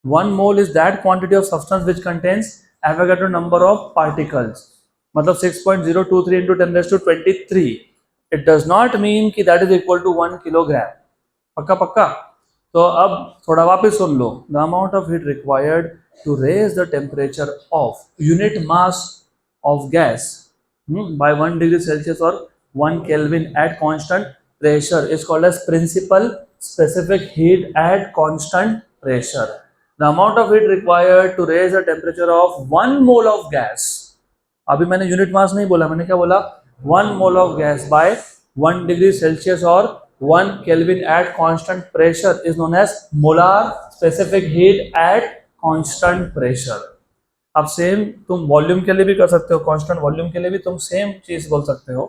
1 mole is that quantity of substance which contains Avogadro number of particles, मतलब 6.023 into 10 raised to 23. It does not mean कि that is equal to 1 kilogram. पक्का पक्का. तो अब थोड़ा वापस सुन लो. The amount of heat required to raise the temperature of unit mass of gas by 1 degree Celsius और 1 kelvin at constant pressure is called as principal specific heat at constant pressure. The amount of heat required to raise the temperature of 1 mole of gas. अभी मैंने यूनिट मास नहीं बोला, मैंने क्या बोला? 1 mole of gas by 1 degree Celsius और 1 Kelvin at constant pressure is known as molar specific heat at constant pressure. अब सेम तुम वॉल्यूम के लिए भी कर सकते हो, कांस्टेंट वॉल्यूम के लिए भी तुम सेम चीज बोल सकते हो.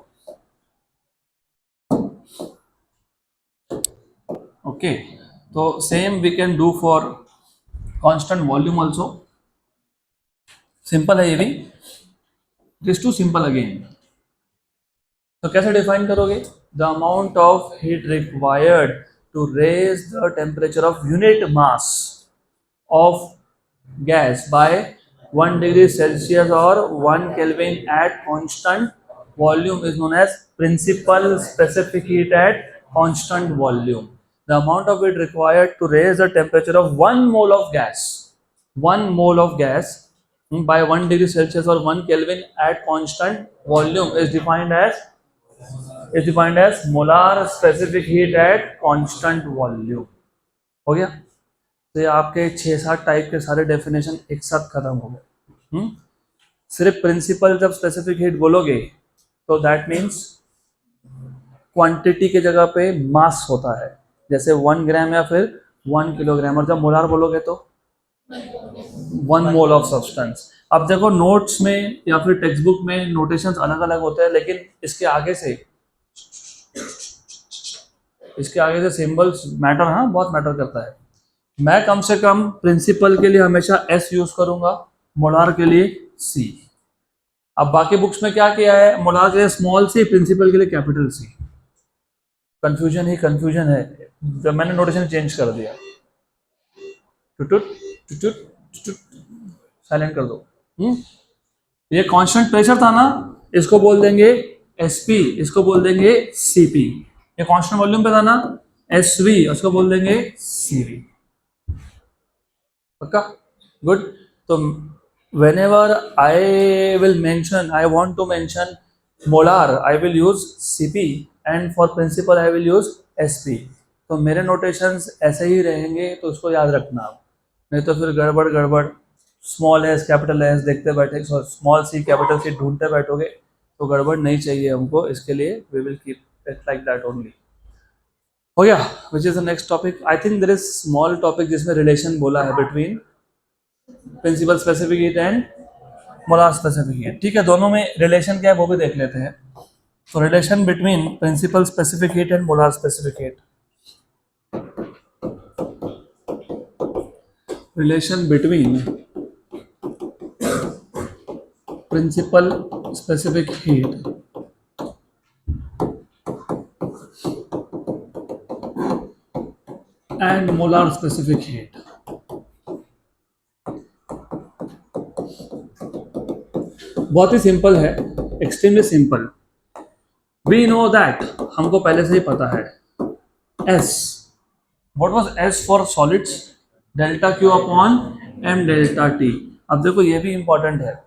ओके, तो same we can do for constant volume also. Simple है ये भी, it is too simple again. तो कैसे डिफाइन करोगे? The amount of heat required to raise the temperature of unit mass of gas by 1 degree Celsius or 1 Kelvin at constant volume is known as principal specific heat at constant volume. The amount of heat required to raise the temperature of 1 mole of gas, 1 mole of gas by 1 degree Celsius or 1 Kelvin at constant volume is defined as molar specific heat at constant volume. हो गया? तो ये आपके 6-7 टाइप के सारे डेफिनेशन एक साथ खत्म हो गए. सिर्फ प्रिंसिपल जब स्पेसिफिक हीट बोलोगे तो दैट मीन्स क्वांटिटी के जगह पे मास होता है, जैसे 1 ग्राम या फिर 1 किलोग्राम. और जब मोलार बोलोगे तो 1 मोल ऑफ सब्सटेंस. अब देखो नोट्स में या फिर टेक्स्ट बुक में नोटेशंस अलग अलग होते हैं, लेकिन इसके आगे से सिंबल्स मैटर, हाँ बहुत मैटर करता है. मैं कम से कम प्रिंसिपल के लिए हमेशा एस यूज करूंगा, मोलार के लिए सी. अब बाकी बुक्स में क्या किया है? मोलार के लिए स्मॉल सी, प्रिंसिपल के लिए कैपिटल सी. कंफ्यूजन ही कंफ्यूजन है, जब मैंने नोटेशन चेंज कर दिया. साइलेंट कर दो. ये कांस्टेंट प्रेशर था ना, इसको बोल देंगे एसपी, इसको बोल देंगे सीपी. ये कांस्टेंट वॉल्यूम पे था ना, एसवी, उसको बोल देंगे सीवी. पक्का? गुड. तो whenever I will mention, I want to mention molar, I will use Cp, and for principal I will use Sp. तो मेरे नोटेशंस ऐसे ही रहेंगे, तो उसको याद रखना आप, नहीं तो फिर गड़बड़ गड़बड़, स्मॉल एस कैपिटल एस देखते बैठे, स्मॉल सी कैपिटल सी ढूंढते बैठोगे तो गड़बड़ नहीं चाहिए हमको, इसके लिए we will keep it like that only. हो गया, which is the next topic. I think there is small topic जिसमें रिलेशन बोला है between principal specific heat and molar specific heat. ठीक है, दोनों में रिलेशन क्या है वो भी देख लेते हैं. तो relation between principal specific heat and molar specific heat. Relation between principal specific heat and molar specific heat. बहुत ही सिंपल है, extremely simple. We know that, हमको पहले से ही पता है, S, what was S for solids, delta Q upon m delta t. अब देखो ये भी इंपॉर्टेंट है,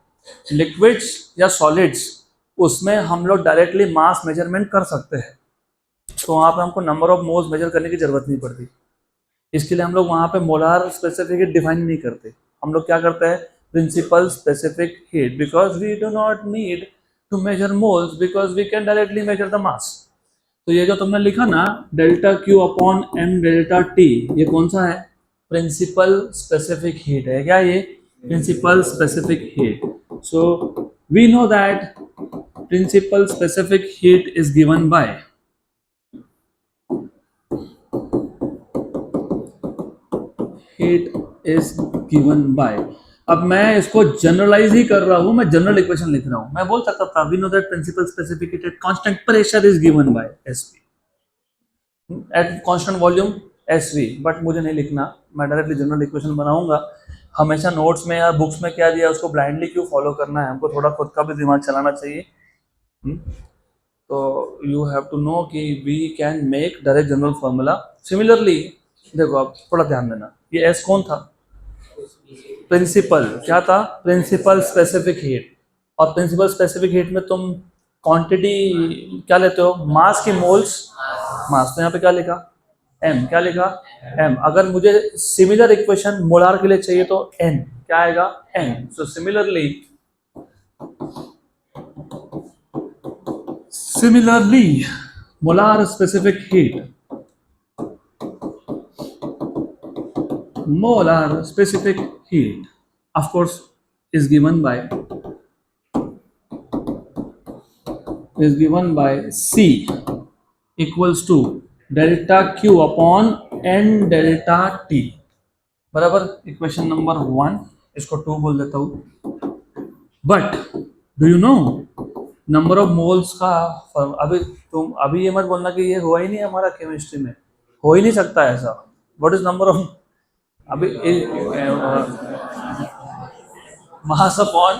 लिक्विड्स या सॉलिड्स उसमें हम लोग डायरेक्टली मास मेजरमेंट कर सकते हैं, तो वहाँ पे हमको नंबर ऑफ मोल्स मेजर करने की जरूरत नहीं पड़ती. इसके लिए हम लोग वहाँ पे मोलार स्पेसिफिक हीट डिफाइन नहीं करते, हम लोग क्या करते हैं, principal specific heat, because we do not need to measure moles, because we can directly measure the mass. तो ये जो तुमने लिखा ना, delta Q upon m delta T, ये कौन सा है, प्रिंसिपल स्पेसिफिक हीट है क्या, ये principal specific heat. So we know that principal specific heat is given by heat is given by. अब मैं इसको जनरलाइज ही कर रहा हूं, मैं जनरल इक्वेशन लिख रहा हूं. मैं बोल सकता था we know that principal specific heat at constant pressure is given by Sp at constant volume Sv, but मुझे नहीं लिखना, मैं डायरेक्टली जनरल इक्वेशन बनाऊंगा. हमेशा नोट्स में या बुक्स में क्या दिया उसको ब्लाइंडली क्यों फॉलो करना है, हमको थोड़ा खुद का भी दिमाग चलाना चाहिए. तो यू हैव टू नो कि we can make direct general formula. Similarly देखो, आप थोड़ा ध्यान देना, ये S कौन था, प्रिंसिपल. क्या था, प्रिंसिपल स्पेसिफिक हीट. और प्रिंसिपल स्पेसिफिक हीट में तुम क्वांटिटी क्या लेते हो, मास की मोल्स, मास. तो यहाँ पे क्या लिखा, m, क्या लिखा, m. अगर मुझे सिमिलर इक्वेशन मोलार के लिए चाहिए तो n क्या आएगा, n. So similarly molar specific heat, molar specific heat of course is given by C equals to delta Q upon N delta T. बराबर, इक्वेशन नंबर 1, इसको 2 बोल देता हूं. But do you know number of moles का अभी ये मत बोलना कि ये हुआ ही नहीं हमारा केमिस्ट्री में, हो ही नहीं सकता ऐसा. व्हाट इज नंबर ऑफ, अभी मास अपॉन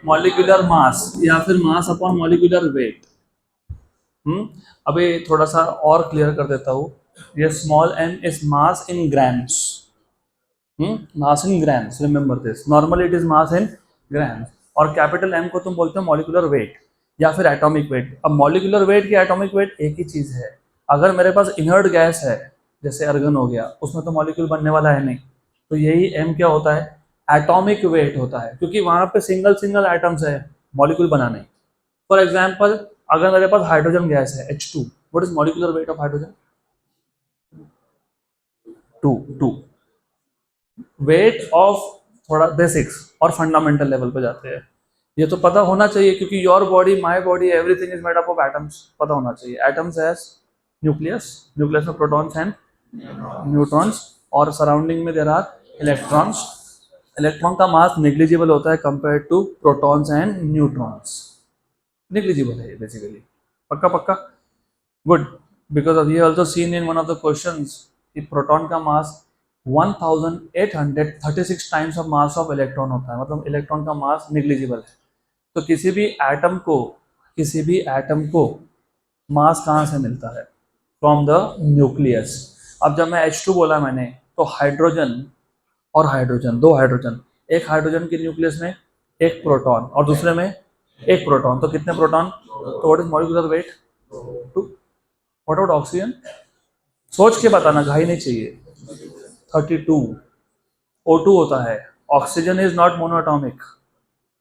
मॉलिक्यूलर मास या फिर मास अपॉन मॉलिक्यूलर वेट. अभी थोड़ा सा और क्लियर कर देता हूँ. ये small m is mass in grams, mass in grams, remember this, normally it is mass in grams. और कैपिटल M को तुम बोलते हो मॉलिक्यूलर वेट या फिर एटॉमिक वेट. अब मॉलिक्यूलर वेट की एटॉमिक वेट एक ही चीज है. अगर मेरे पास इनर्ट गैस है जैसे अर्गन हो गया, उसमें तो मॉलिक्यूल बनने वाला है नहीं, तो यही M क्या होता है, एटॉमिक वेट होता है, क्योंकि वहां पे सिंगल सिंगल एटम्स है, मॉलिक्यूल बना नहीं. फॉर एग्जाम्पल अगर मेरे पास हाइड्रोजन गैस है H2, what is molecular weight of hydrogen, 2. Weight of, थोड़ा बेसिक्स और फंडामेंटल लेवल पे जाते हैं, ये तो पता होना चाहिए क्योंकि your body, my body, everything is made up of atoms, पता होना चाहिए. एटम्स एज न्यूक्लियस, न्यूक्लियस में प्रोटॉन्स एंड न्यूट्रॉन्स, और सराउंडिंग में देयर आर इलेक्ट्रॉन्स. इलेक्ट्रॉन का मास नेग्लिजिबल होता है compare to protons and neutrons, negligible है बेसिकली. पक्का पक्का, गुड. बिकॉज अब ये also seen in one of the questions कि प्रोटॉन का मास 1836 times of mass of electron होता है, मतलब इलेक्ट्रॉन का मास नेग्लिजिबल है. तो किसी भी एटम को मास कहाँ से मिलता है, फ्रॉम द न्यूक्लियस. अब जब मैं H2 बोला मैंने, तो हाइड्रोजन और हाइड्रोजन, 2 हाइड्रोजन एक हाइड्रोजन के न्यूक्लियस में एक प्रोटॉन और दूसरे में एक प्रोटॉन, तो कितने प्रोटॉन? तो what is molecular wait? 2। What about oxygen? सोच के बताना, घाई नहीं चाहिए। 32। O2 होता है। Oxygen is not monoatomic,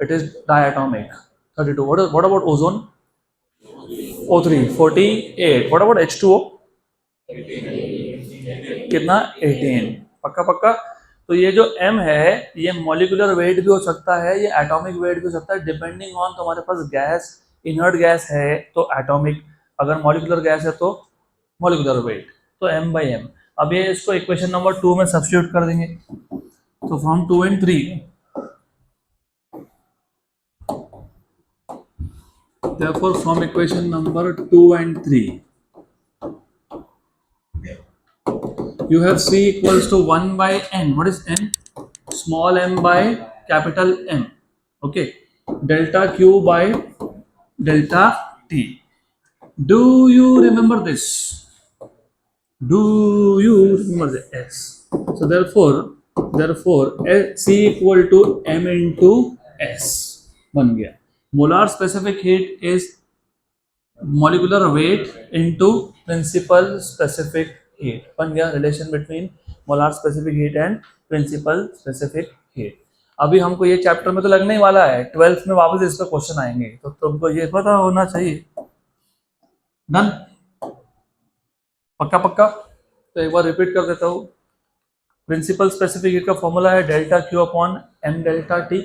it is diatomic. 32। What about ozone? O3 48। What about H2O? कितना? 18। पक्का पक्का। तो ये जो M है ये मॉलिक्यूलर वेट भी हो सकता है, ये एटॉमिक वेट भी हो सकता है, डिपेंडिंग ऑन तुम्हारे पास गैस इनर्ट गैस है तो एटॉमिक, अगर मॉलिक्यूलर गैस है तो मॉलिक्यूलर वेट। तो M/M। अब ये इसको इक्वेशन नंबर 2 में सब्स्टिट्यूट कर देंगे, तो from 2 and 3, therefore from equation number 2 and 3 you have C equals to 1 by N. What is N? Small m by capital M. Okay. Delta Q by delta T. Do you remember this? Do you remember the S? So therefore C equal to M into S बन गया। Molar specific heat is molecular weight into principal specific heat बन गया। Relation between molar specific heat and principal specific heat. अभी हमको ये चैप्टर में तो लगने ही वाला है, 12th में वापस इस पर क्वेश्चन आएंगे, तो तुमको ये पता होना चाहिए। डन? पक्का पक्का। तो एक बार रिपीट कर देता हूँ। प्रिंसिपल स्पेसिफिक हीट का फॉर्मूला है delta Q upon m delta T,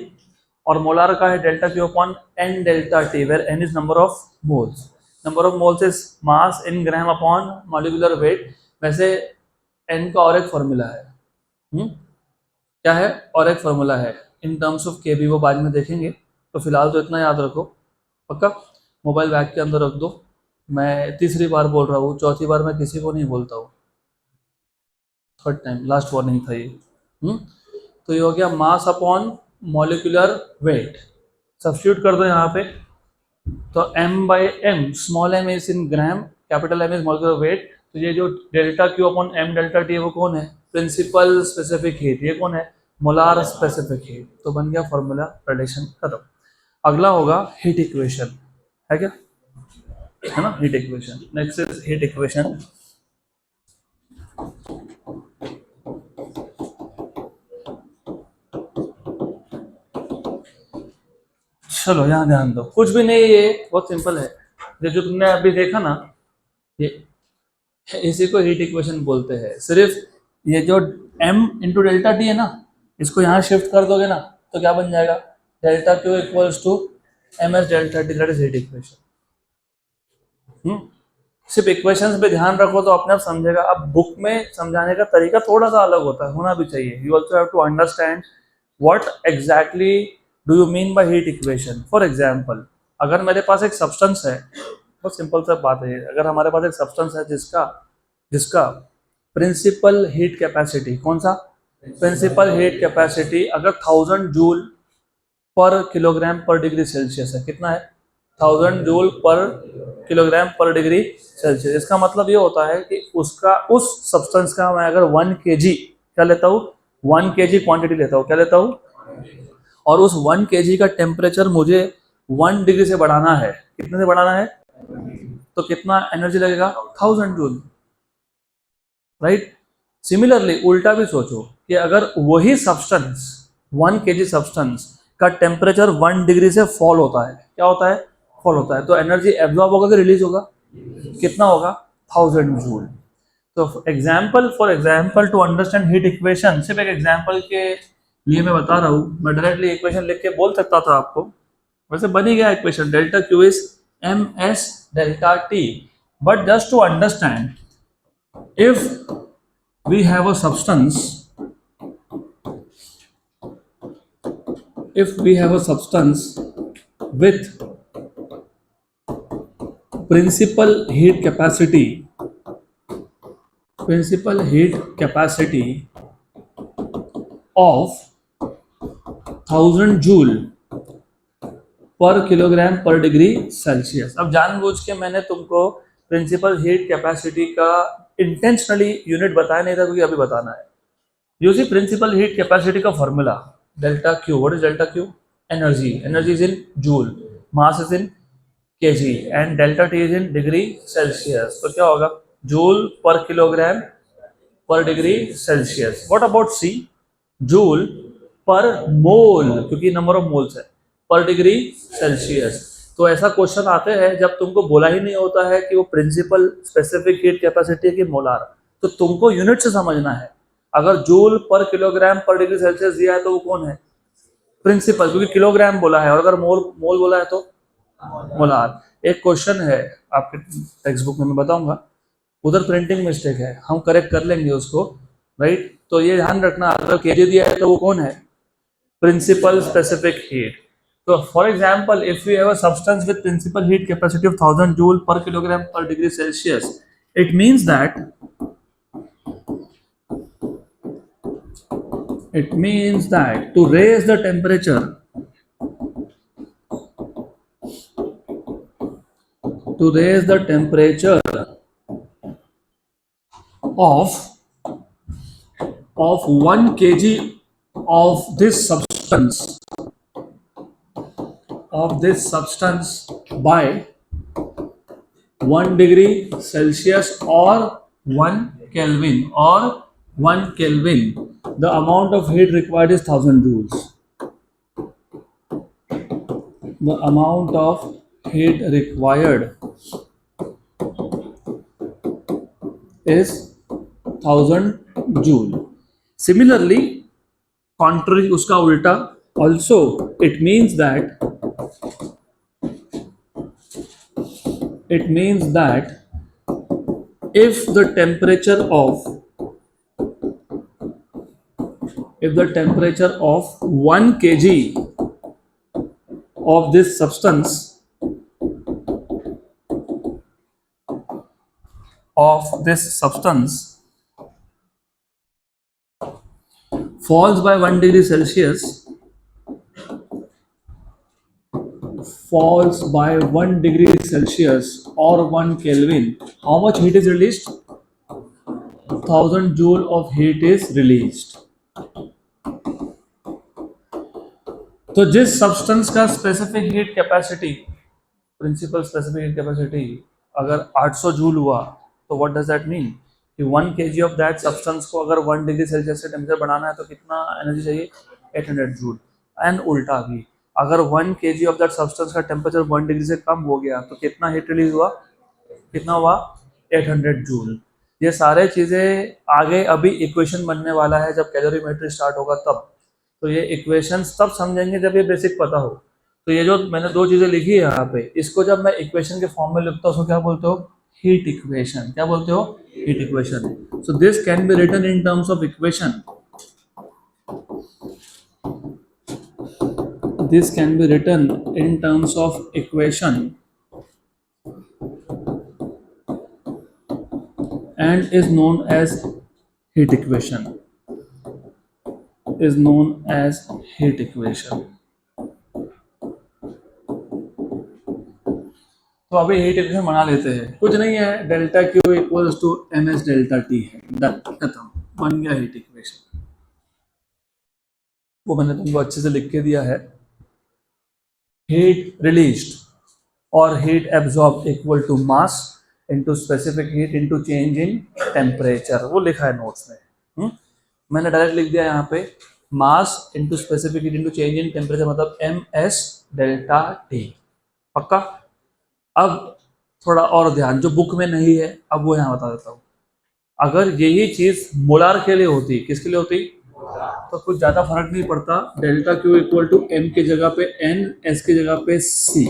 और मोलार का है delta Q upon n delta T, where n is number of moles. Number of moles is mass in gram upon molecular weight. वैसे एन का और एक फॉर्मूला है, क्या है? और एक फॉर्मूला है इन टर्म्स ऑफ केबी, वो बाद में देखेंगे। तो फिलहाल तो इतना याद रखो। पक्का? मोबाइल बैग के अंदर रख दो। मैं तीसरी बार बोल रहा हूँ, चौथी बार मैं किसी को नहीं बोलता हूँ, थर्ड टाइम, लास्ट वार्निंग था ये। तो ये हो गया mass upon molecular weight. Substitute कर दो यहाँ पे, तो M/M, small m is in gram, capital M is molecular weight. तो ये जो delta Q upon m delta T वो कौन है? Principal specific heat. ये कौन है? Molar specific heat. तो बन गया फॉर्मूला, रिलेशन खत्म। अगला होगा हीट इक्वेशन, है क्या? है ना, heat equation. Next is heat equation. चलो यहाँ ध्यान दो, कुछ भी नहीं, ये बहुत सिंपल है। ये जो तुमने अभी देखा ना, ये इसी को हीट इक्वेशन बोलते हैं। सिर्फ ये जो m इंटू डेल्टा टी है ना, इसको यहाँ शिफ्ट कर दोगे ना, तो क्या बन जाएगा? Delta Q equals to m s delta T, that is heat equation. सिर्फ इक्वेशंस पे ध्यान रखो तो अपने आप समझेगा। अब बुक में समझाने का तरीका थोड़ा सा अलग होता है, होना भी चाहिए। You also have to understand what exactly do you mean by heat equation. For example, अगर मेरे पास एक सब्सटेंस है, बहुत सिंपल सा बात है, अगर हमारे पास एक सब्सटेंस है जिसका प्रिंसिपल हीट कैपेसिटी, कौन सा? प्रिंसिपल हीट कैपेसिटी अगर 1000 joule per kilogram per degree Celsius है, कितना है? 1000 joule per kilogram per degree Celsius. इसका मतलब ये होता है कि उस सब्सटेंस का मैं अगर 1 kg क्या लेता हूँ? 1 kg क्वांटिटी लेता हूँ, क्या लेता हूँ? और उस 1 kg का टेम्परेचर मुझे 1 डिग्री से बढ़ाना है। कितने से बढ़ाना है? तो कितना एनर्जी लगेगा? 1000 जूल, राइट? सिमिलरली उल्टा भी सोचो कि अगर वही सब्सटेंस 1 kg सब्सटेंस का टेम्परेचर 1 डिग्री से फॉल होता है, क्या होता है? फॉल होता है, तो एनर्जी एब्जॉर्ब होगा कि रिलीज होगा? कितना होगा? 1000 जूल। तो for example to understand heat equation, सिर्फ एक एग्जाम्पल के लिए मैं बता रहा हूँ। मैं डायरेक्टली इक्वेशन लिख के बोल सकता था आपको, वैसे बन ही गया equation, delta Q is m s delta T. But just to understand, if we have a substance with principal heat capacity of 1000 joule per kilogram per degree Celsius. अब जानबूझ के मैंने तुमको प्रिंसिपल हीट कैपेसिटी का इंटेंशनली यूनिट बताया नहीं था, क्योंकि अभी बताना है। यूजी प्रिंसिपल हीट कैपेसिटी का formula, delta Q. What is delta Q? Energy. Energy is in joule, mass is in kg, and delta T is in degree Celsius. तो क्या होगा? Joule per kilogram per degree Celsius. What about C? Joule per mole, क्योंकि नंबर ऑफ मोल्स है, पर डिग्री सेल्सियस. तो ऐसा क्वेश्चन आते हैं जब तुमको बोला ही नहीं होता है कि वो प्रिंसिपल स्पेसिफिक हीट कैपेसिटी है कि मोलार, तो तुमको यूनिट से समझना है. अगर joule per kilogram per degree Celsius दिया है तो वो कौन है? प्रिंसिपल, क्योंकि किलोग्राम बोला है, और अगर मोल मोल बोला है तो मोलार. एक क्वेश्चन है आपके टेक्स्ट बुक में, मैं बताऊंगा, उधर प्रिंटिंग मिस्टेक है, हम करेक्ट कर लेंगे उसको, राइट. तो ये ध्यान रखना, अगर केजी दिया है तो वो कौन है? Principal specific heat. तो for example, if you have a substance with principal heat capacity of 1000 joule per kilogram per degree Celsius, it means that to raise the temperature of 1 kg of this substance by 1 degree Celsius or 1 Kelvin, the amount of heat required is 1000 joules. The amount of heat required is 1000 joule. Similarly, contrary, उसका उल्टा, also it means that if the temperature of 1 kg of this substance falls by 1 degree Celsius, or 1 Kelvin, how much heat is released? 1000 joule of heat is released. तो जिस सब्सटेंस का specific heat capacity, principal specific heat capacity अगर 800 जूल हुआ, तो व्हाट डज दैट मीन कि 1 kg ऑफ दैट सब्सटेंस को अगर 1 डिग्री सेल्सियस से टेम्परेचर बढ़ाना है तो कितना एनर्जी चाहिए? 800 जूल. एंड उल्टा भी, अगर 1 kg ऑफ दैट सब्सटेंस का टेम्परेचर 1 डिग्री से कम हो गया तो कितना हीट रिलीज हुआ? कितना हुआ? 800 जूल. ये सारे चीज़ें आगे अभी इक्वेशन बनने वाला है जब कैलोरीमेट्री स्टार्ट होगा तब. तो ये इक्वेशंस तब समझेंगे जब ये बेसिक पता हो. तो ये जो मैंने दो चीज़ें लिखी है यहाँ पे, इसको जब मैं इक्वेशन के फॉर्म में लिखता हूँ उसको क्या बोलते हो? Heat equation. क्या बोलते हो? Heat equation. So this can be written in terms of equation. This can be written in terms of equation and is known as heat equation. तो अभी हीट इक्वेशन बना लेते हैं. कुछ नहीं है, delta Q equals to m s delta T है. खत्म, बन गया हीट इक्वेशन. वो मैंने तुमको अच्छे से लिख के दिया है. हीट रिलीज्ड और heat absorb equal to mass into specific heat into change in temperature. वो लिखा है नोट्स में. मैंने डायरेक्ट लिख दिया यहाँ पे, मास into specific heat into change in temperature, मतलब एम एस डेल्टा टी. पक्का? अब थोड़ा और ध्यान, जो बुक में नहीं है अब वो यहाँ बता देता हूँ. अगर यही चीज मोलार के लिए होती, किसके लिए होती, तो कुछ ज्यादा फर्क नहीं पड़ता. Delta Q equal to m की जगह पे एन, एस की जगह पे सी,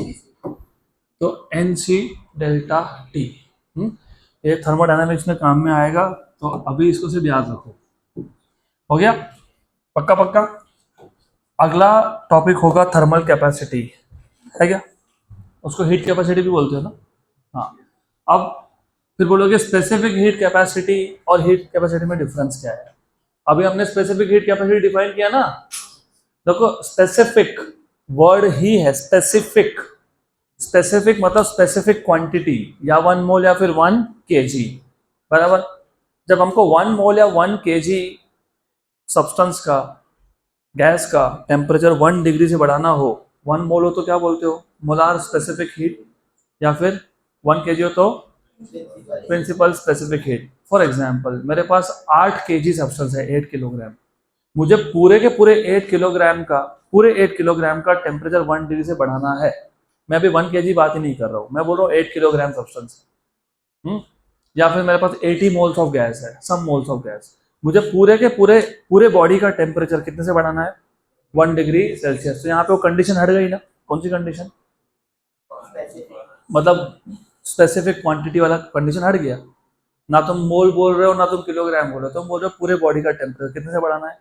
तो एन सी डेल्टा टी. ये थर्मोडायनामिक्स में काम में आएगा, तो अभी इसको सिर्फ याद रखो. हो गया? पक्का पक्का. अगला टॉपिक होगा थर्मल कैपेसिटी, है क्या? उसको हीट कैपेसिटी भी बोलते हो ना. हाँ. अब फिर बोलोगे स्पेसिफिक हीट कैपेसिटी और हीट कैपेसिटी में डिफरेंस क्या है? अभी हमने स्पेसिफिक हीट कैपेसिटी डिफाइन किया ना. देखो, स्पेसिफिक वर्ड ही है. स्पेसिफिक मतलब स्पेसिफिक क्वांटिटी, या 1 मोल या फिर 1 kg, बराबर. जब हमको 1 मोल या 1 kg सब्सटेंस का गैस का टेम्परेचर 1 डिग्री से बढ़ाना हो, 1 मोल हो तो क्या बोलते हो, मोलार स्पेसिफिक हीट, या फिर 1 kg हो तो principal specific heat. For example मेरे पास 8 kg सब्सटेंस है, 8 किलोग्राम, मुझे पूरे के पूरे 8 किलोग्राम का टेम्परेचर 1 डिग्री से बढ़ाना है। मैं अभी 1 kg बात ही नहीं कर रहा हूँ, मैं बोल रहा हूँ 8 किलोग्राम सब्सटेंस। या फिर मेरे पास 80 मोल्स ऑफ गैस है, सम मोल्स ऑफ गैस, मुझे पूरे के पूरे बॉडी का टेम्परेचर कितने से बढ़ाना है, 1 डिग्री सेल्सियस। तो यहाँ पे वो कंडीशन हट गई ना, कौन सी कंडीशन, मतलब स्पेसिफिक क्वांटिटी वाला कंडीशन हट गया। ना तुम मोल बोल रहे हो ना तुम किलोग्राम बोल रहे हो, तुम बोल रहे हो पूरे बॉडी का टेम्परेचर कितने से बढ़ाना है,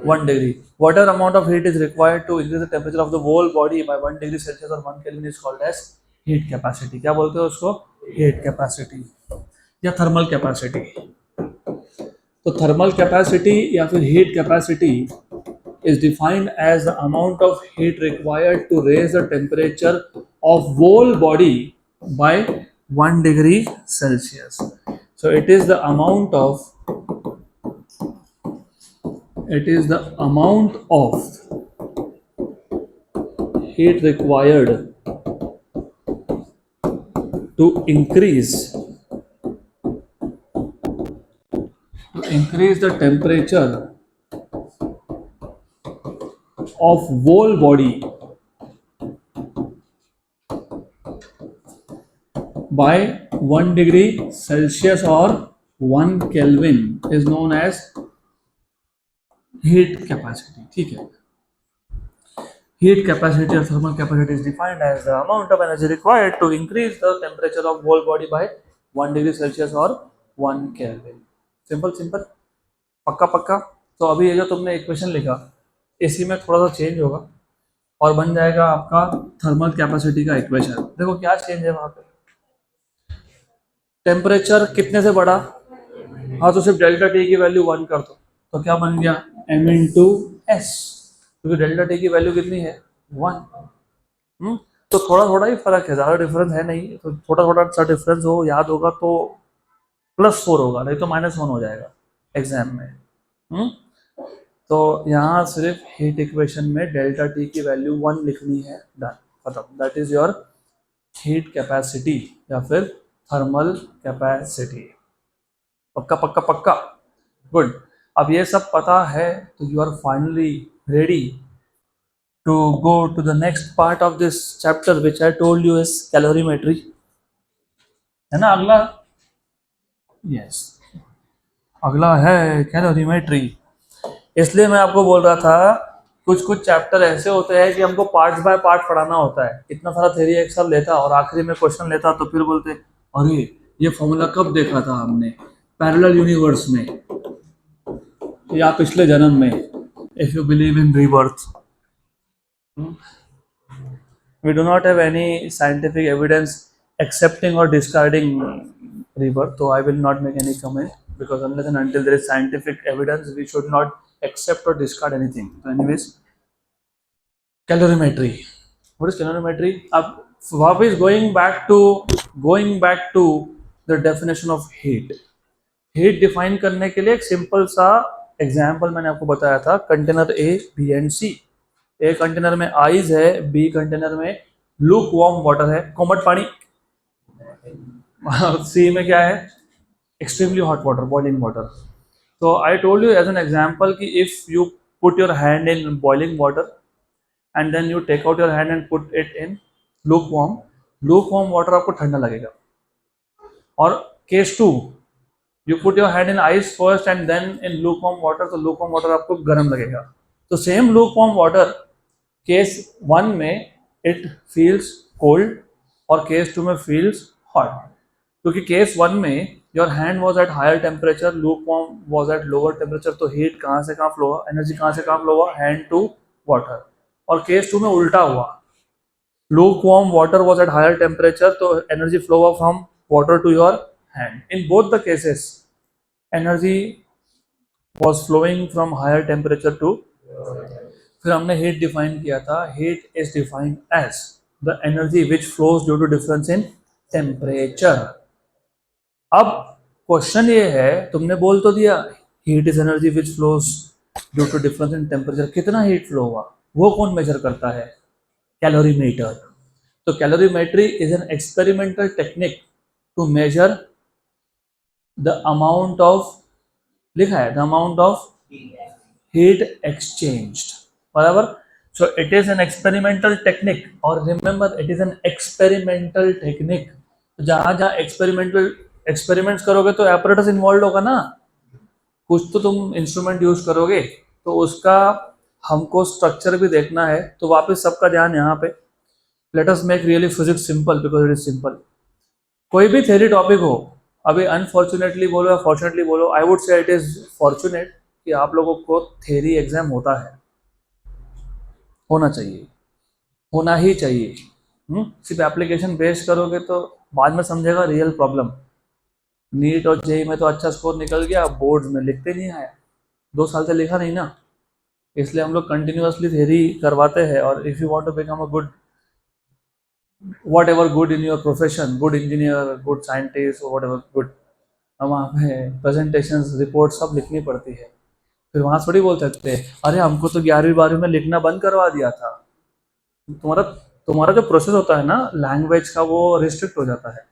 1 degree. Whatever amount of heat is required to increase the temperature of the whole body by 1 degree Celsius or 1 Kelvin is called as heat capacity। क्या बोलते हो उसको, heat capacity या thermal capacity। तो thermal capacity या फिर heat capacity is defined as the amount of heat required to raise the temperature of whole body by 1 degree Celsius। So it is the amount of heat required to increase the temperature of whole body by 1 degree Celsius or 1 Kelvin is known as heat capacity। ठीक है, heat capacity or thermal capacity is defined as the amount of energy required to increase the temperature of whole body by 1 degree Celsius or 1 Kelvin। Simple simple, पक्का पक्का। तो अभी ये जो तुमने इक्वेशन लिखा, इसी में थोड़ा सा चेंज होगा और बन जाएगा आपका थर्मल कैपेसिटी का इक्वेशन। देखो क्या चेंज है वहां पे, टेम्परेचर कितने से बढ़ा, हाँ तो सिर्फ डेल्टा टी की वैल्यू 1 कर दो, तो क्या बन गया m इंटू एस, क्योंकि डेल्टा टी की वैल्यू कितनी है 1। तो थोड़ा थोड़ा ही फर्क है, ज़्यादा डिफरेंस है नहीं, तो थोड़ा थोड़ा सा डिफरेंस हो, याद होगा तो +4 होगा, नहीं तो -1 हो जाएगा एग्जाम में। तो यहाँ सिर्फ हीट इक्वेशन में डेल्टा टी की वैल्यू 1 लिखनी है, डन, खत्म। That is your heat capacity या फिर थर्मल कैपेसिटी। पक्का पक्का पक्का, गुड। अब ये सब पता है तो you are finally ready to go to the next part of this chapter which I told you is calorimetry, है ना अगला, yes, अगला है कैलोरीमेट्री। इसलिए मैं आपको बोल रहा था कुछ कुछ चैप्टर ऐसे होते हैं कि हमको पार्ट बाय पार्ट पढ़ाना होता है, इतना सारा थ्योरी एक साथ लेता और आखिरी में क्वेश्चन लेता तो फिर बोलते अरे ये फॉर्मूला कब देखा था हमने, पैरेलल यूनिवर्स में या पिछले जन्म में, if you believe in rebirth. We do not have any scientific evidence accepting or discarding rebirth, so I will not make any comment because unless and until there is scientific evidence, we should not accept or discard anything. So anyways, calorimetry. What is calorimetry? अब वापस going back to the definition of heat. Heat define करने के लिए एक सिंपल सा एग्जाम्पल मैंने आपको बताया था, container A, B and C। A container में आइस है, बी कंटेनर में लूक वार्म वाटर है, कोमट पानी, सी में क्या है extremely hot water, boiling water. तो I told you as an example कि if you put your hand in boiling water and then you take out your hand and put it in lukewarm water, आपको ठंडा लगेगा। और case 2, you put your hand in ice first and then in lukewarm water, तो लूक वार्म वाटर आपको गर्म लगेगा। तो same lukewarm water case 1 में इट फील्स कोल्ड और केस 2 में फील्स हॉट, क्योंकि केस 1 में your hand was at higher temperature, lukewarm was at lower temperature, तो हीट कहाँ से कहाँ फ्लो हुआ, एनर्जी कहाँ से कहाँ फ्लो हुआ, हैंड टू वाटर। और केस 2 में उल्टा हुआ, lukewarm water was at higher temperature, तो एनर्जी फ्लो हुआ from water to your hand. In both the cases energy was flowing from higher temperature to. फिर हमने हीट डिफाइन किया था, heat is defined as the energy which flows due to difference in temperature. अब क्वेश्चन ये है, तुमने बोल तो दिया heat is energy which flows due to difference in temperature, कितना हीट फ्लो हुआ वो कौन मेजर करता है? कैलोरीमीटर. तो calorimetry is an experimental technique to measure the amount of, लिखा है the amount of heat exchanged, बराबर. So it is an experimental technique, और remember it is an experimental technique. जहाँ जहाँ एक्सपेरिमेंट्स करोगे तो एपरेटस इन्वॉल्व होगा ना, कुछ तो तुम इंस्ट्रूमेंट यूज करोगे, तो उसका हमको स्ट्रक्चर भी देखना है. तो वापस सबका ध्यान यहाँ पे, let us make really physics simple because it is simple. कोई भी थ्योरी टॉपिक हो, अभी अनफॉर्चुनेटली बोलो या फॉर्चुनेटली बोलो, I would say it is fortunate कि आप लोगों को थ्योरी एग्जाम होता है, होना चाहिए, होना ही चाहिए. सिर्फ एप्लीकेशन बेस्ड करोगे तो बाद में समझेगा रियल प्रॉब्लम. नीट और जेई में तो अच्छा स्कोर निकल गया, बोर्ड में लिखते नहीं आया, 2 साल से लिखा नहीं ना, इसलिए हम लोग कंटिन्यूअसली थ्योरी करवाते हैं. और if you want to become a good whatever good in your profession, good engineer, good scientist, whatever good, हम वहाँ पे प्रेजेंटेशन रिपोर्ट सब लिखनी पड़ती है. फिर वहाँ थोड़ी बोल सकते हैं अरे हमको तो 11वीं 12वीं में लिखना बंद करवा दिया था. तुम्हारा तुम्हारा जो प्रोसेस होता है ना लैंग्वेज का, वो रिस्ट्रिक्ट हो जाता है.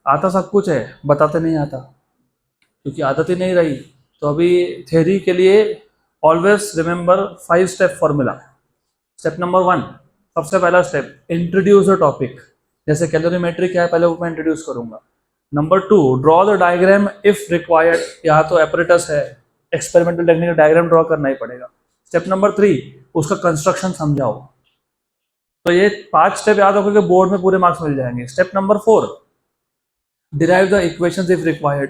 आता सब कुछ है, बताते नहीं आता, क्योंकि आदत ही नहीं रही. तो अभी थ्योरी के लिए always remember 5 step formula. Step number 1, सबसे पहला स्टेप, इंट्रोड्यूस अ टॉपिक. जैसे कैलोरीमेट्री क्या है, पहले वो मैं इंट्रोड्यूस करूंगा. Number 2, draw the diagram if required. यहाँ तो एपरेटस है, एक्सपेरिमेंटल टेक्निक का डायग्राम ड्रॉ करना ही पड़ेगा. स्टेप नंबर 3, उसका कंस्ट्रक्शन समझाओ. तो ये 5 स्टेप याद रखोगे, बोर्ड में पूरे मार्क्स मिल जाएंगे. Step number 4, derive the equations if required.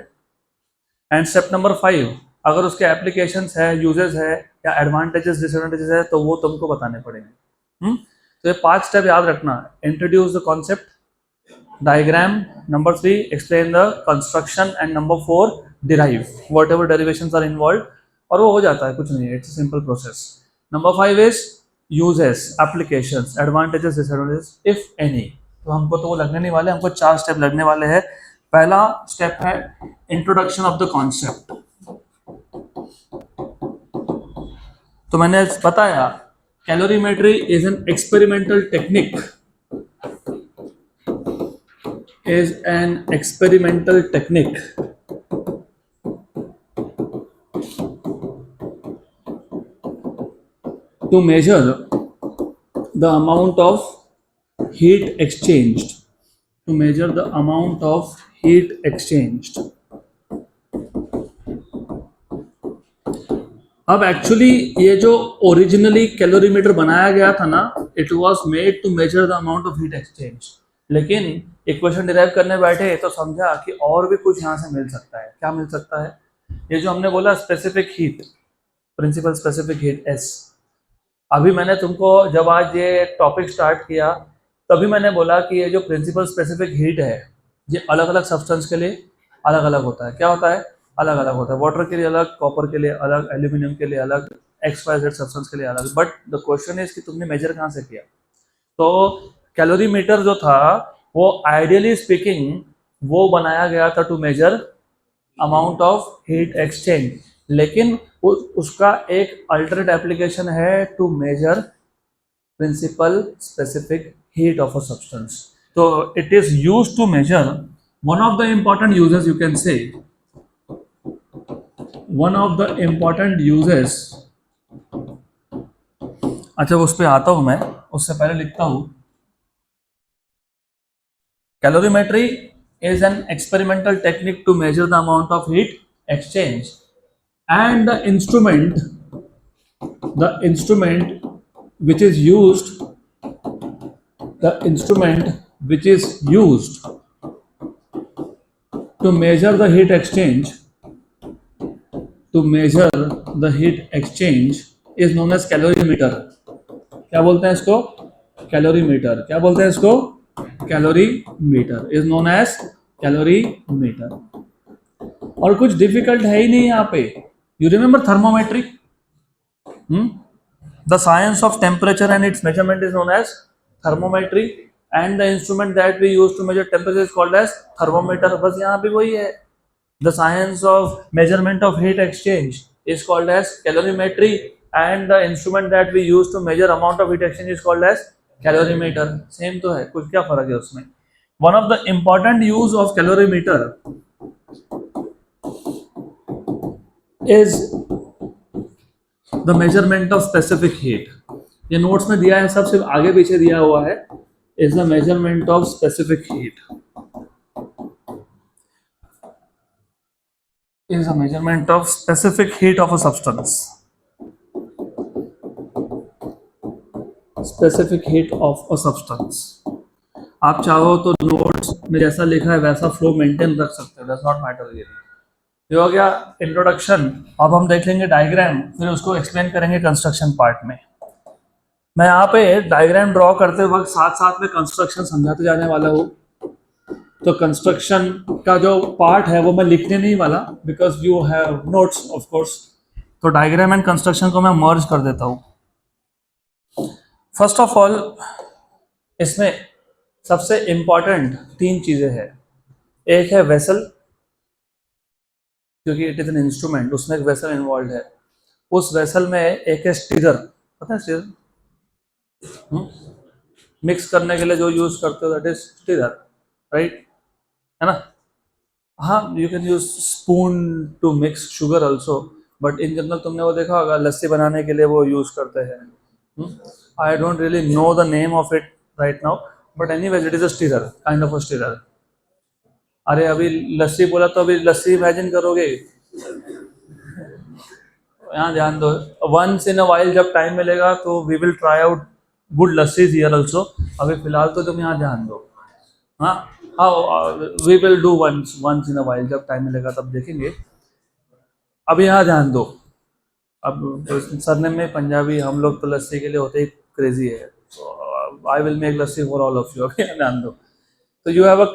And step number 5, अगर उसके एप्लीकेशंस है, यूजेस है या एडवांटेजेस डिसएडवांटेजेस है तो वो तुमको बताने पड़ेंगे. तो ये 5 स्टेप याद रखना. Introduce the concept, diagram, number 3 explain the construction, and number 4 derive whatever derivations are involve. और वो हो जाता है, कुछ नहीं है, it's simple process. Number 5 is uses, applications, advantages, disadvantages if any. तो हमको तो वो लगने नहीं वाले, हमको 4 स्टेप लगने वाले हैं. पहला स्टेप है इंट्रोडक्शन ऑफ द कॉन्सेप्ट. तो मैंने बताया calorimetry is an experimental technique, to measure the amount of heat exchanged. अब एक्चुअली ये जो ओरिजिनली कैलोरीमीटर बनाया गया था ना, it was made to measure the amount of heat exchange. लेकिन इक्वेशन डिराइव करने बैठे तो समझा कि और भी कुछ यहाँ से मिल सकता है. क्या मिल सकता है? ये जो हमने बोला specific heat, principle specific heat S. अभी मैंने तुमको जब आज ये टॉपिक स्टार्ट किया तभी मैंने बोला कि ये जो प्रिंसिपल स्पेसिफिक हीट है, ये अलग अलग सब्सटेंस के लिए अलग अलग होता है. क्या होता है? अलग अलग होता है. वाटर के लिए अलग, कॉपर के लिए अलग, एल्यूमिनियम के लिए अलग, XYZ सब्सटेंस के लिए अलग. बट द क्वेश्चन इज कि तुमने मेजर कहाँ से किया? तो कैलोरीमीटर जो था वो आइडियली स्पीकिंग वो बनाया गया था to measure amount of heat exchange. लेकिन उसका एक अल्टरनेट एप्लीकेशन है to measure principal specific heat of a substance. तो it is used to measure one of the important uses, you can say one of the important uses. अच्छा, उस पर आता हूं मैं, उससे पहले लिखता हूं. Calorimetry is an experimental technique to measure the amount of heat exchange, and the instrument which is used to measure the heat exchange is known as calorimeter. क्या बोलते हैं इसको? कैलोरीमीटर. क्या बोलते हैं इसको? Calorimeter is known as calorimeter. और कुछ डिफिकल्ट है ही नहीं यहाँ पे. You remember thermometry? The science of temperature and its measurement is known as thermometry, and the instrument that we use to measure temperature is called as thermometer. बस यहाँ पे वही है, the science of measurement of heat exchange. is called as calorimetry, and the instrument that we use to measure amount of heat exchange is called as calorimeter. Same तो है, कुछ क्या फर्क है उसमें. One of the important use of calorimeter is the measurement of specific heat. ये नोट्स में दिया है, सब सिर्फ आगे पीछे दिया हुआ है. Is the measurement of specific heat. Is a measurement of specific heat of a substance. Specific heat of a substance. आप चाहो तो नोट्स में जैसा लिखा है वैसा फ्लो मेंटेन रख सकते हो, डज नॉट मैटर रियली. ये हो गया इंट्रोडक्शन. अब हम देख लेंगे डायग्राम, फिर उसको एक्सप्लेन करेंगे कंस्ट्रक्शन पार्ट में. मैं यहाँ पे डायग्राम ड्रॉ करते वक्त साथ साथ में कंस्ट्रक्शन समझाते जाने वाला हूँ. तो कंस्ट्रक्शन का जो पार्ट है वो मैं लिखने नहीं वाला, because you have notes of course. तो डायग्राम एंड कंस्ट्रक्शन को मैं मर्ज कर देता हूँ. फर्स्ट ऑफ ऑल इसमें सबसे इंपॉर्टेंट 3 चीजें हैं. एक है वेसल, क्योंकि इट इज एन इंस्ट्रूमेंट, उसमें एक वेसल इन्वॉल्व है. उस वेसल में एक है स्टीरर. पता है स्टीरर? मिक्स करने के लिए जो यूज करते हो दैट इज स्टीरर, राइट? है ना? हाँ, you can use spoon to mix sugar also, but in general तुमने वो देखा होगा लस्सी बनाने के लिए वो यूज करते हैं. I don't really know the name of it right now, but anyways it is a stirrer, kind of a stirrer. अरे अभी लस्सी बोला तो अभी लस्सी इमेजिन करोगे. यहाँ ध्यान दो, वंस इन अ वाइल जब टाइम मिलेगा तो we will try out good lassi here also. अभी फिलहाल तो तुम यहाँ ध्यान दो. हाँ हाँ, we will do once in a while, जब टाइम मिलेगा तब देखेंगे. अभी यहाँ ध्यान दो. अब सरनेम में पंजाबी, हम लोग तो लस्सी के लिए होते ही क्रेजी है. I will make lassi for all of you. अभी ध्यान दो. तो you have a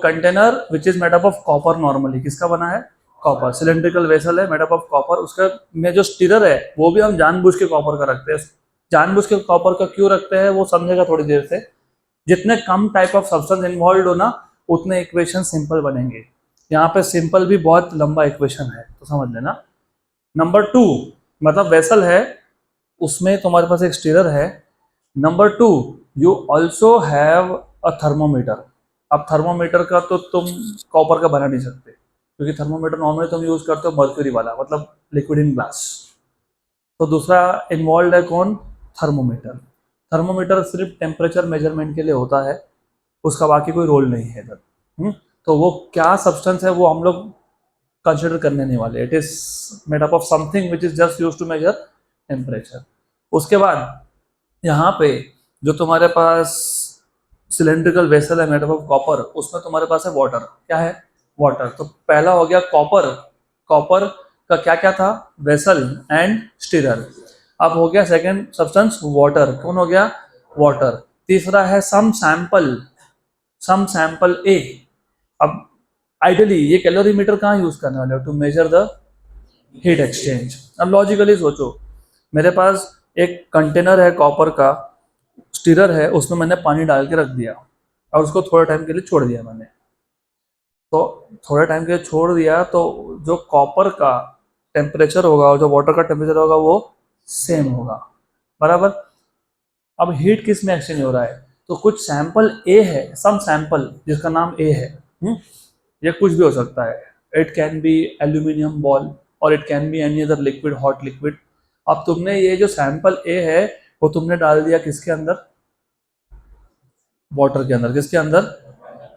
container which is made up of copper. Normally किसका बना है? कॉपर. सिलेंड्रिकल वेसल है मेड अप ऑफ कॉपर. उसका में जो स्टीरर है वो भी हम जानबूझ के कॉपर का रखते हैं. जानबूझ के कॉपर का क्यों रखते हैं वो समझेगा थोड़ी देर से. जितने कम टाइप ऑफ सब्सटेंस इन्वॉल्व हो ना, उतने इक्वेशन सिंपल बनेंगे. यहाँ पे सिंपल भी बहुत लंबा इक्वेशन है, तो समझ लेना. नंबर 2, मतलब वेसल है, उसमें तुम्हारे पास एक स्टीरर है. Number 2, you also have a thermometer. अब थर्मोमीटर का तो तुम कॉपर का बना नहीं सकते, क्योंकि थर्मोमीटर नॉर्मली तुम यूज करते हो मर्क्यूरी वाला, मतलब लिक्विड इन ग्लास. तो दूसरा इन्वॉल्व है कौन? थर्मोमीटर. थर्मोमीटर सिर्फ टेम्परेचर मेजरमेंट के लिए होता है, उसका बाकी कोई रोल नहीं है इधर. तो वो क्या सब्सटेंस है वो हम लोग कंसिडर करने नहीं वाले. It is made up of something which is just use to measure temperature. उसके बाद यहाँ पे जो तुम्हारे पास सिलेंड्रिकल वेसल है मेड अप ऑफ कॉपर, उसमें तुम्हारे पास है वाटर. क्या है? वाटर. तो पहला हो गया कॉपर. कॉपर का क्या क्या था? Vessel and stirrer. अब हो गया सेकंड सब्सटेंस वाटर. कौन हो गया? वाटर. तीसरा है सम सैंपल ए. अब आइडियली ये कैलोरीमीटर कहाँ यूज करने वाले हो? To measure the heat exchange. अब लॉजिकली सोचो, मेरे पास एक कंटेनर है कॉपर का, स्टीरर है, उसमें मैंने पानी डाल के रख दिया और उसको थोड़े टाइम के लिए छोड़ दिया मैंने. तो थोड़े टाइम के लिए छोड़ दिया तो जो कॉपर का टेम्परेचर होगा और जो वाटर का टेम्परेचर होगा वो सेम होगा, बराबर. अब हीट किस में एक्सचेंज हो रहा है? तो कुछ सैंपल ए है, सम सैंपल जिसका नाम ए है. ये कुछ भी हो सकता है. It can be aluminium ball और it can be any other liquid, hot liquid. अब तुमने ये जो सैंपल ए है वो तुमने डाल दिया किसके अंदर? वाटर के अंदर. किसके अंदर?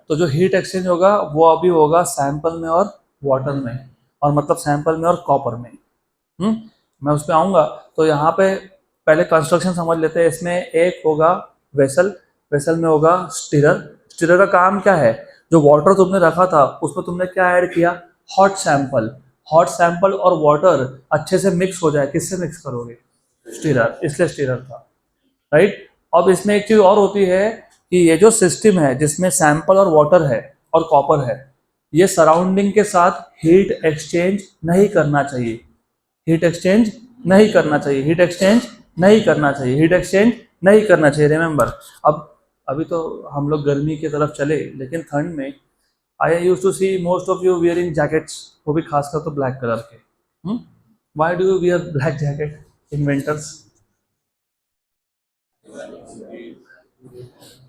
तो जो हीट एक्सचेंज होगा वो अभी होगा सैंपल में और वाटर में, और मतलब सैंपल में और कॉपर में. मैं उस पर आऊँगा. तो यहाँ पे पहले कंस्ट्रक्शन समझ लेते हैं. इसमें एक होगा वेसल, वेसल में होगा स्टीरर. स्टीरर का काम क्या है? जो वाटर तुमने रखा था उसमें तुमने क्या ऐड किया? Hot sample. हॉट सैंपल और वाटर अच्छे से मिक्स हो जाए. किससे मिक्स करोगे? स्टीरर. इसलिए स्टीरर था, राइट. अब इसमें एक चीज और होती है कि ये जो सिस्टम है जिसमें सैंपल और वाटर है और कॉपर है, ये सराउंडिंग के साथ हीट एक्सचेंज नहीं करना चाहिए. हीट एक्सचेंज नहीं करना चाहिए. हीट एक्सचेंज नहीं करना चाहिए. हीट एक्सचेंज नहीं करना चाहिए. रिमेंबर, अब अभी तो हम लोग गर्मी की तरफ चले, लेकिन ठंड में I use to see most of you wearing jackets, वो भी खासकर तो ब्लैक कलर के. Why do you wear black jacket in winters?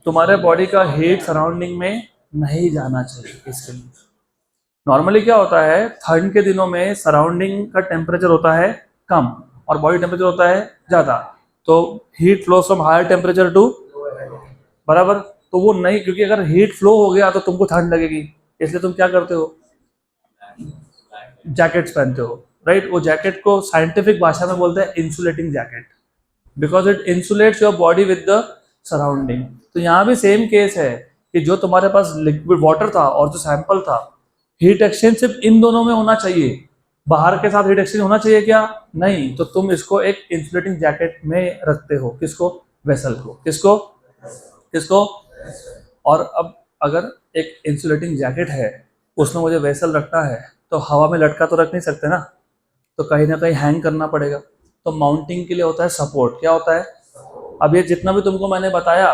तुम्हारे बॉडी का हीट सराउंडिंग में नहीं जाना चाहिए इसके लिए. नॉर्मली क्या होता है, ठंड के दिनों में सराउंडिंग का टेम्परेचर होता है कम और बॉडी टेम्परेचर होता है ज़्यादा, तो heat flow from higher temperature to, बराबर. तो वो नहीं, क्योंकि अगर हीट फ्लो हो गया तो तुमको ठंड लगेगी, इसलिए तुम क्या करते हो, जैकेट्स पहनते हो, राइट. वो जैकेट को साइंटिफिक भाषा में बोलते हैं insulating jacket, because it insulates your body with the surrounding. तो यहाँ भी सेम केस है कि जो तुम्हारे पास लिक्विड वाटर था और जो सैंपल था, हीट एक्सचेंज सिर्फ इन दोनों में होना चाहिए. बाहर के साथ हीट एक्सचेंज होना चाहिए क्या? नहीं. तो तुम इसको एक इंसुलेटिंग जैकेट में रखते हो. किसको? वेसल को. किसको? किसको? और अब अगर एक इंसुलेटिंग जैकेट है, उसमें मुझे वेसल रखना है, तो हवा में लटका तो रख नहीं सकते ना, तो कहीं ना कहीं हैंग करना पड़ेगा. तो माउंटिंग के लिए होता है सपोर्ट. क्या होता है? अब ये जितना भी तुमको मैंने बताया,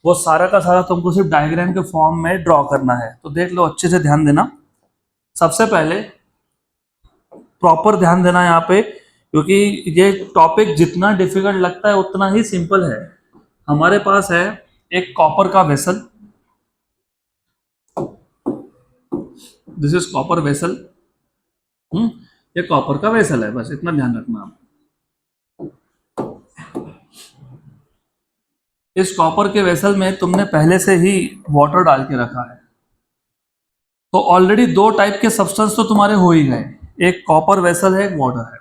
वो सारा का सारा तुमको सिर्फ डायग्राम के फॉर्म में ड्रॉ करना है. तो देख लो, अच्छे से ध्यान देना. सबसे पहले प्रॉपर ध्यान देना यहाँ पे, क्योंकि ये टॉपिक जितना डिफिकल्ट लगता है उतना ही सिंपल है. हमारे पास है एक कॉपर का vessel. This is copper vessel. ये कॉपर का वेसल है, बस इतना ध्यान रखना आप. इस कॉपर के वेसल में तुमने पहले से ही वाटर डाल के रखा है, तो ऑलरेडी दो टाइप के सब्सटेंस तो तुम्हारे हो ही गए. एक कॉपर वेसल है, एक वाटर है.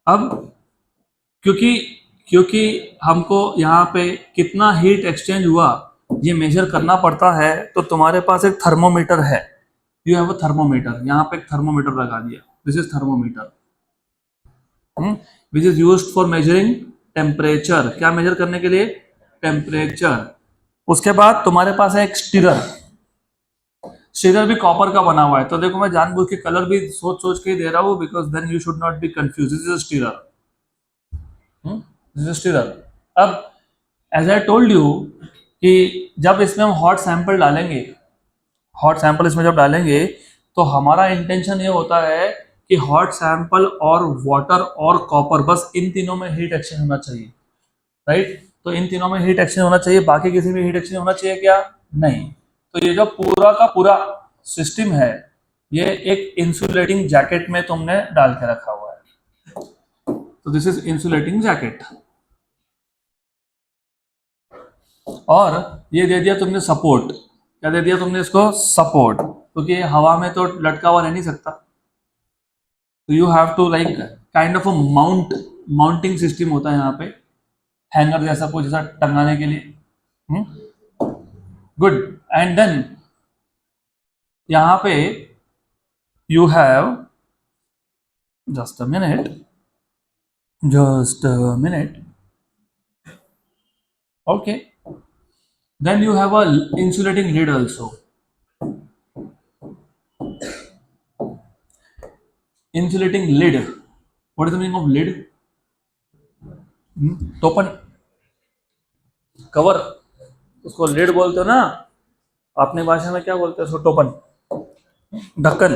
अब क्योंकि क्योंकि हमको यहाँ पे कितना हीट एक्सचेंज हुआ ये मेजर करना पड़ता है, तो तुम्हारे पास एक थर्मोमीटर है. You have a thermometer. यहाँ पे एक थर्मोमीटर लगा दिया. This is thermometer which is used for measuring temperature. क्या मेजर करने के लिए? टेम्परेचर. उसके बाद तुम्हारे पास है एक स्टीरर. स्टीरर भी कॉपर का बना हुआ है. तो देखो, मैं जानबूझ के कलर भी सोच सोच के दे रहा हूँ, because then you should not be confuse. This is stirrer. This is stirrer. अब एज आई टोल्ड यू कि जब इसमें हम हॉट सैंपल डालेंगे, हॉट सैंपल इसमें जब डालेंगे, तो हमारा इंटेंशन ये होता है कि हॉट सैंपल और वाटर और कॉपर, बस इन तीनों में हीट एक्सचेंज होना चाहिए, राइट. तो इन तीनों में हीट एक्सचेंज होना चाहिए, बाकी किसी में हीट एक्सचेंज होना चाहिए क्या? नहीं. तो ये जो पूरा का पूरा सिस्टम है, ये एक इंसुलेटिंग जैकेट में तुमने डाल के रखा हुआ है. तो दिस इज इंसुलेटिंग जैकेट. और ये दे दिया तुमने सपोर्ट. क्या दे दिया तुमने इसको? सपोर्ट. क्योंकि ये हवा में तो लटका हुआ रह नहीं सकता, तो you have to like kind of a mounting system होता है यहाँ पे, हैंगर जैसा कुछ, जैसा टंगाने के लिए. गुड. एंड देन यहाँ पे you have, just a minute, okay. Then you have a insulating lid also. Insulating lid. What is the meaning of lid? टोपन, कवर. उसको लिड बोलते हो ना, अपने भाषा में क्या बोलते हैं उसको? टोपन, ढक्कन.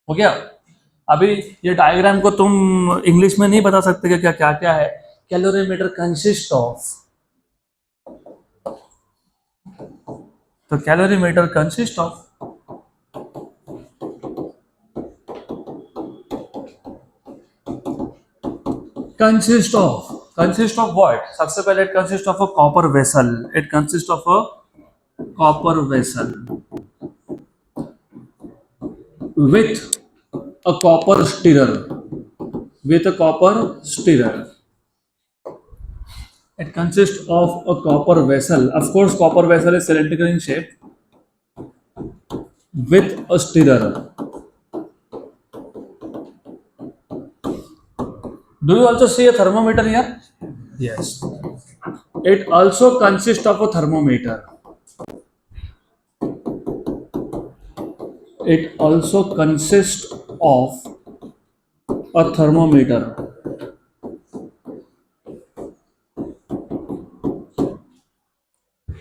हो गया. अभी ये डायग्राम को तुम इंग्लिश में नहीं बता सकते कि क्या क्या क्या है. कैलोरीमीटर कंसिस्ट ऑफ, तो calorimeter consist of, consist of what? सबसे पहले it consist of a copper vessel. It consist of a copper vessel with a copper stirrer. With a copper stirrer. It consists of a copper vessel. Of course, copper vessel is cylindrical in shape with a stirrer. Do you also see a thermometer here? Yes. It also consists of a thermometer. It also consists of a thermometer.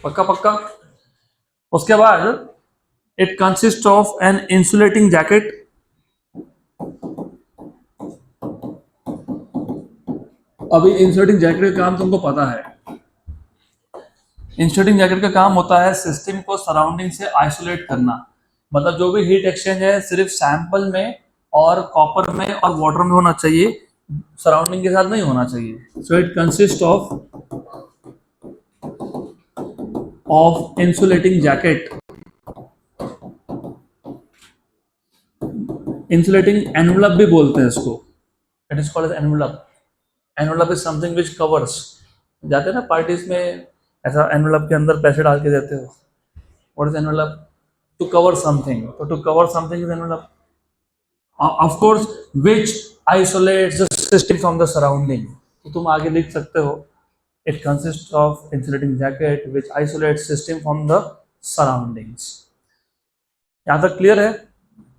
पक्का पक्का. उसके बाद it consist of an insulating jacket, अभी इंसुलेटिंग जैकेट का काम तुमको पता है। इंसुलेटिंग जैकेट का काम होता है सिस्टम को सराउंडिंग से आइसोलेट करना, मतलब जो भी हीट एक्सचेंज है सिर्फ सैंपल में और कॉपर में और वाटर में होना चाहिए, सराउंडिंग के साथ नहीं होना चाहिए। So it consist of insulating jacket, insulating envelope भी बोलते हैं इसको, it is called as envelope. Envelope is something which covers, जाते हैं ना पार्टीज में, ऐसा एनवलप के अंदर पैसे डाल के देते हो, what is envelope? To cover something, तो to cover something is envelope, of course which isolates the system from the surrounding. तो तुम आगे लिख सकते हो it consist of insulating jacket which isolates system from the surroundings. यहाँ तक क्लियर है?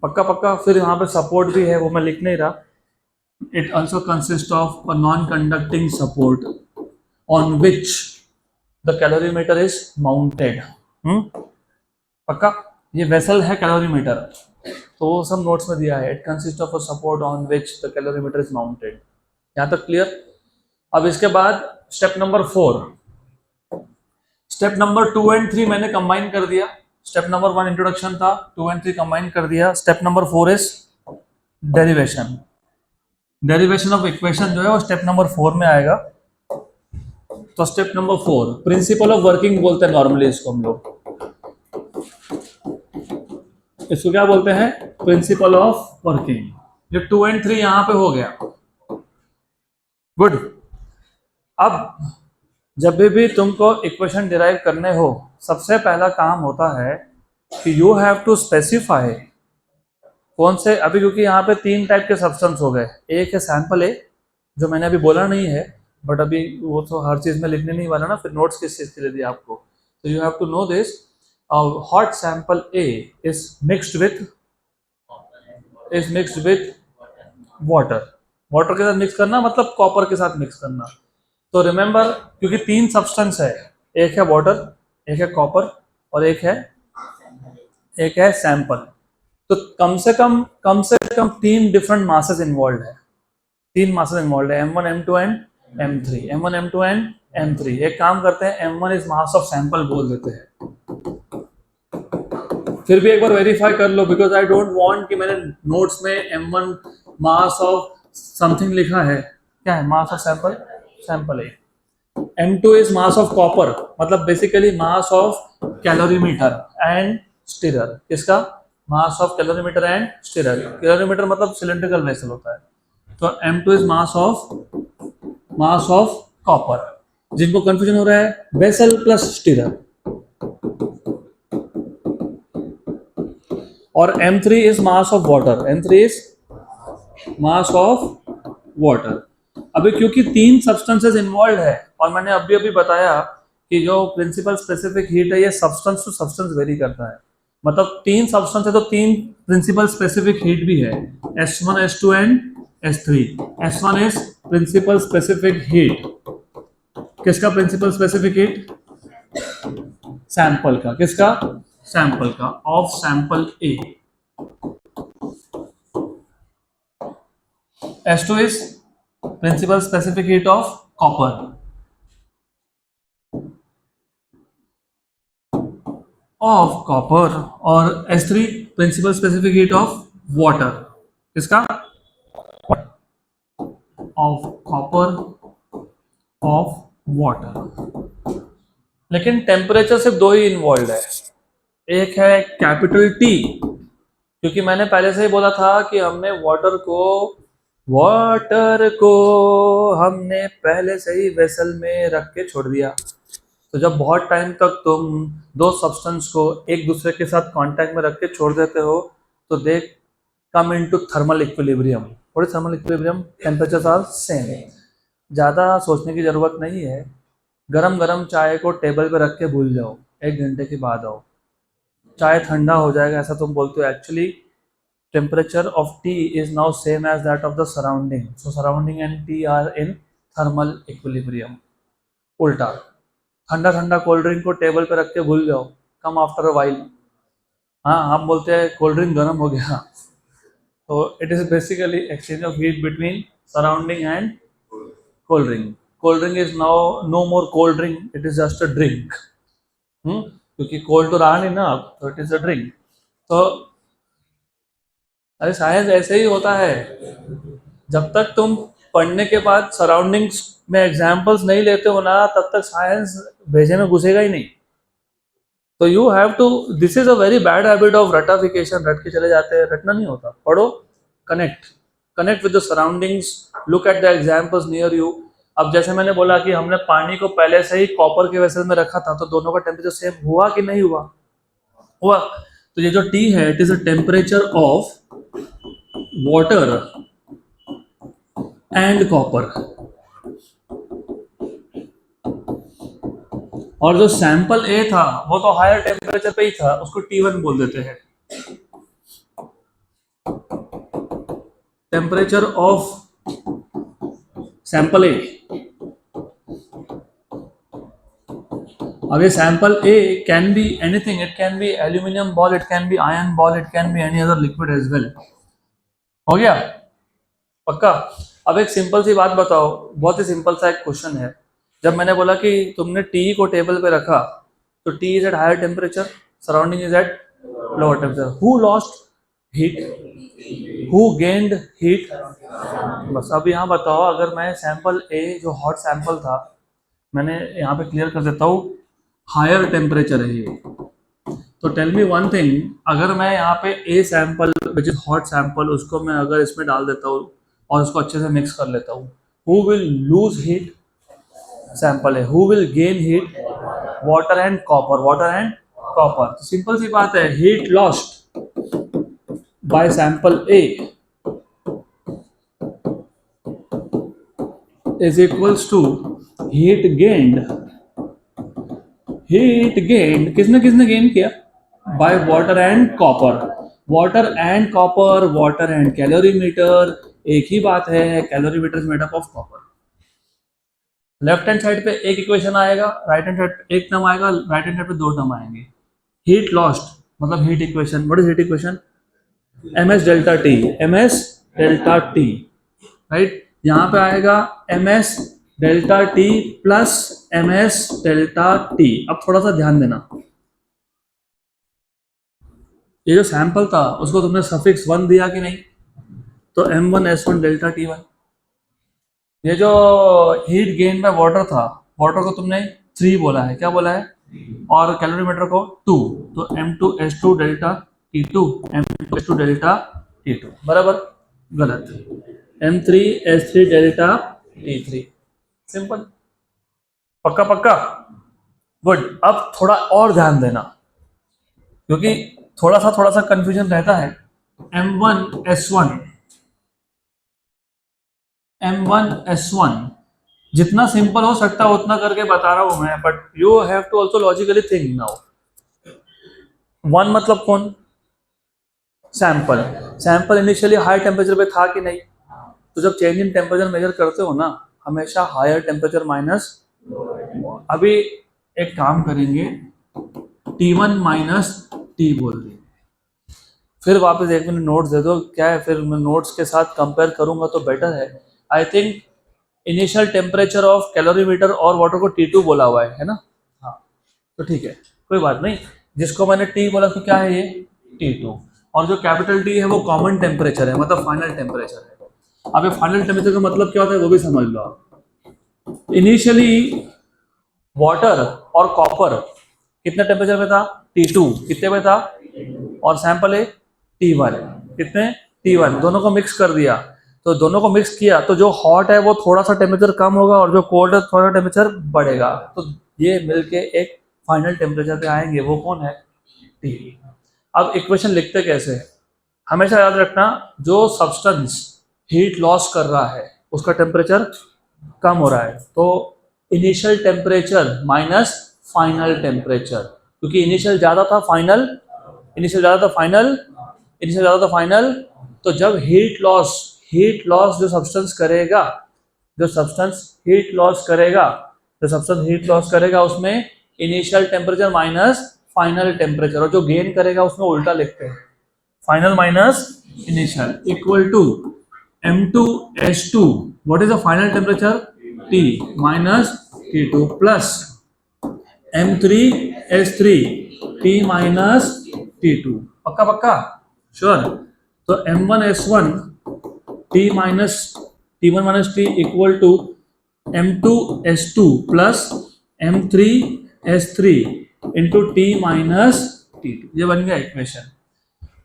पक्का पक्का। फिर यहाँ पे सपोर्ट भी है, वो मैं लिख नहीं रहा। It also consists of a non-conducting support on which the calorimeter is mounted. पक्का? ये वेसल है कैलोरीमीटर, तो वो सब नोट्स में दिया है। It consist of a support on which the calorimeter is mounted. यहाँ तक क्लियर? अब इसके बाद step number 4, step number 2 and 3 मैंने कंबाइन कर दिया। स्टेप नंबर 1 इंट्रोडक्शन था, 2 एंड 3 कंबाइन कर दिया। Step number 4 is derivation. Derivation of equation जो है वो स्टेप नंबर 4 में आएगा। तो step number 4 principle of working बोलते हैं नॉर्मली इसको हम लोग। इसको क्या बोलते हैं? Principle of working. ये 2 एंड 3 यहां पे हो गया। गुड। अब जब भी तुमको इक्वेशन डिराइव करने हो, सबसे पहला काम होता है कि यू हैव टू स्पेसिफाई कौन से, अभी क्योंकि यहाँ पे 3 टाइप के सब्सटेंस हो गए। एक है सैंपल ए, जो मैंने अभी बोला नहीं है, बट अभी वो तो हर चीज में लिखने नहीं वाला ना, फिर नोट्स किस चीज के लिए दिया आपको। तो you have to know this, hot sample A is mixed with water. Water के साथ मिक्स करना मतलब कॉपर के साथ मिक्स करना। तो रिमेंबर, क्योंकि 3 सब्सटेंस है, एक है वाटर, एक है कॉपर और एक है सैंपल। तो कम से कम 3 डिफरेंट मासेस इन्वॉल्व है। 3 मासेस इन्वॉल्व है, M1 M2 and M3। M1 M2 and M3। एक काम करते हैं, M1 is mass of sample बोल देते हैं। फिर भी एक बार वेरीफाई कर लो, बिकॉज आई डोंट वांट कि मैंने नोट्स में M1 मास ऑफ समथिंग लिखा है। क्या है मास ऑफ सैंपल है। M2 is mass of copper, मतलब basically mass of calorimeter and stirrer. किसका? Mass of calorimeter and stirrer. Calorimeter मतलब सिलिंड्रिकल वेसल होता है। तो M2 is mass of copper. जिनको कंफ्यूजन हो रहा है, वेसल प्लस स्टिरर। और M3 is mass of water. M3 is mass of water. अभी क्योंकि 3 सब्सटेंसेस इन्वॉल्व है, और मैंने अभी बताया कि जो प्रिंसिपल स्पेसिफिक हीट है ये सब्सटेंस टू सब्सटेंस वेरी करता है। मतलब 3 सब्सटेंस है तो 3 प्रिंसिपल स्पेसिफिक हीट भी है, S1 S2 and S3। S1 is principal specific heat. किसका प्रिंसिपल स्पेसिफिक हीट? सैंपल का। किसका? सैंपल का, of sample A. S2 is principal specific heat of copper. और S3 principal specific heat of water. किसका? Of copper of water. लेकिन टेम्परेचर सिर्फ 2 ही इन्वॉल्व है। एक है कैपिटल T, क्योंकि मैंने पहले से ही बोला था कि हमने वाटर को हमने पहले से ही वेसल में रख के छोड़ दिया। तो जब बहुत टाइम तक तुम 2 सब्सटेंस को एक दूसरे के साथ कांटेक्ट में रख के छोड़ देते हो, तो they come into thermal equilibrium. और thermal equilibrium temperatures are same. ज़्यादा सोचने की ज़रूरत नहीं है। गरम गरम चाय को टेबल पे रख के भूल जाओ, 1 घंटे के बाद आओ, चाय ठंडा हो जाएगा ऐसा तुम बोलते हो। Actually temperature of tea is now same as that of the surrounding. So surrounding and tea are in thermal equilibrium. उल्टा ठंडा ठंडा कोल्ड ड्रिंक को टेबल पे रख के भूल जाओ, come after a while. हाँ, हम बोलते हैं कोल्ड ड्रिंक गर्म हो गया. So it is basically exchange of heat between surrounding and cold drink. Cold drink is now no more cold drink, it is just a drink. क्योंकि कोल्ड तो रहा नहीं ना अब, तो इट इज अ ड्रिंक. तो अरे साइंस ऐसे ही होता है. जब तक तुम पढ़ने के बाद सराउंडिंग्स में एग्जाम्पल्स नहीं लेते हो ना, तब तक साइंस भेजे में घुसेगा ही नहीं. तो you have to, this is a very bad habit of रटाफिकेशन. रट के चले जाते हैं, रटना नहीं होता. पढ़ो, connect with the surroundings, look at the examples near you. अब जैसे मैंने बोला कि हमने पानी को पहले से ही कॉपर के वेसल में रखा था, तो दोनों का टेम्परेचर सेम हुआ कि नहीं हुआ? हुआ. तो ये जो T है, it is a temperature of water and copper. और जो सैंपल A था वो तो हायर टेम्परेचर पे ही था, उसको T1 बोल देते हैं. Temperature of sample A. अब ये sample A can be anything. It can be aluminium ball, it can be iron ball, it can be any other liquid as well. हो गया पक्का? अब एक सिंपल सी बात बताओ, बहुत ही सिंपल सा एक क्वेश्चन है. जब मैंने बोला कि तुमने T को टेबल पे रखा, तो T is at higher temperature, surrounding is at lower temperature. Who lost heat, who gained heat? बस. अब यहाँ बताओ, अगर मैं सैंपल A जो हॉट सैंपल था, मैंने यहाँ पे क्लियर कर देता हूँ, हायर टेम्परेचर है ये. तो टेल मी वन थिंग, अगर मैं यहाँ पे A sample which is hot sample, उसको मैं अगर इसमें डाल देता हूँ और उसको अच्छे से मिक्स कर लेता हूँ, who will lose heat? Sample है. Who will gain heat? Water and copper. Water and copper. तो सिंपल सी बात है, heat lost by sample A is equals to heat gained. Heat gained किसने किसने गेन किया? By water and copper. Water and copper, water and calorimeter एक ही बात है. Calorimeter is made up of copper. Left hand side पे एक इक्वेशन आएगा, राइट हैंड साइड पे एक टर्म आएगा, राइट हैंड साइड पे दो टर्म आएंगे. हीट लॉस्ट मतलब heat equation. What is heat equation? ms delta T. ms delta T, right. यहाँ पे आएगा ms delta T plus ms delta T. अब थोड़ा सा ध्यान देना, ये जो सैंपल था उसको तुमने सफिक्स 1 दिया कि नहीं? तो m1s1 डेल्टा t1. ये जो हीट गेन बाय वाटर था, वाटर को तुमने 3 बोला है, क्या बोला है? और कैलोरीमीटर को 2, तो m2s2 delta t2, m2s2 delta t2. बराबर? गलत. m3s3 delta t3. सिंपल. पक्का पक्का? गुड. अब थोड़ा और ध्यान देना, क्योंकि थोड़ा सा कंफ्यूजन रहता है. m1s1 जितना सिंपल हो सकता है उतना करके बता रहा हूं मैं, but you have to also logically think now. 1 मतलब कौन? Sample. Sample initially high temperature पे था कि नहीं? तो जब चेंज इन टेम्परेचर मेजर करते हो ना, हमेशा हायर टेम्परेचर माइनस. अभी एक काम करेंगे, T1 माइनस T बोल देंगे. फिर वापस 1 मिनट नोट्स दे दो. क्या है, फिर मैं नोट्स के साथ कंपेयर करूंगा तो बेटर है. I think initial temperature of calorimeter और वाटर को T2 बोला हुआ है ना? हाँ, तो ठीक है, कोई बात नहीं. जिसको मैंने T बोला तो क्या है ये? T2. और जो कैपिटल T है वो कॉमन टेम्परेचर है, मतलब फाइनल टेम्परेचर है. अब ये फाइनल टेम्परेचर का मतलब क्या होता है वो भी समझ लो आप. इनिशियली वाटर और कॉपर कितने टेम्परेचर पे था? T2. कितने पे था? और सैंपल है T1. कितने? T1. दोनों को मिक्स कर दिया. तो दोनों को मिक्स किया तो जो हॉट है वो थोड़ा सा टेम्परेचर कम होगा और जो कोल्ड है थोड़ा टेम्परेचर बढ़ेगा. तो ये मिलके एक फाइनल टेम्परेचर पे आएंगे. वो कौन है? T. अब इक्वेशन लिखते कैसे? हमेशा याद रखना, जो सब्सटेंस हीट लॉस कर रहा है उसका टेम्परेचर कम हो रहा है, तो initial temperature minus final temperature. क्योंकि इनिशियल ज़्यादा था, फाइनल इनिशियल ज़्यादा था, फाइनल. तो जब हीट लॉस जो सब्सटेंस हीट लॉस करेगा उसमें initial temperature minus final temperature, और जो गेन करेगा उसमें उल्टा लिखते हैं, final minus initial equal to M2S2, what is the final temperature T minus T2 plus M3S3 T minus T2। पक्का पक्का श्योर। तो M1S1 T minus T1 minus T equal to M2S2 plus M3S3 into T minus T2, ये बन गया इक्वेशन।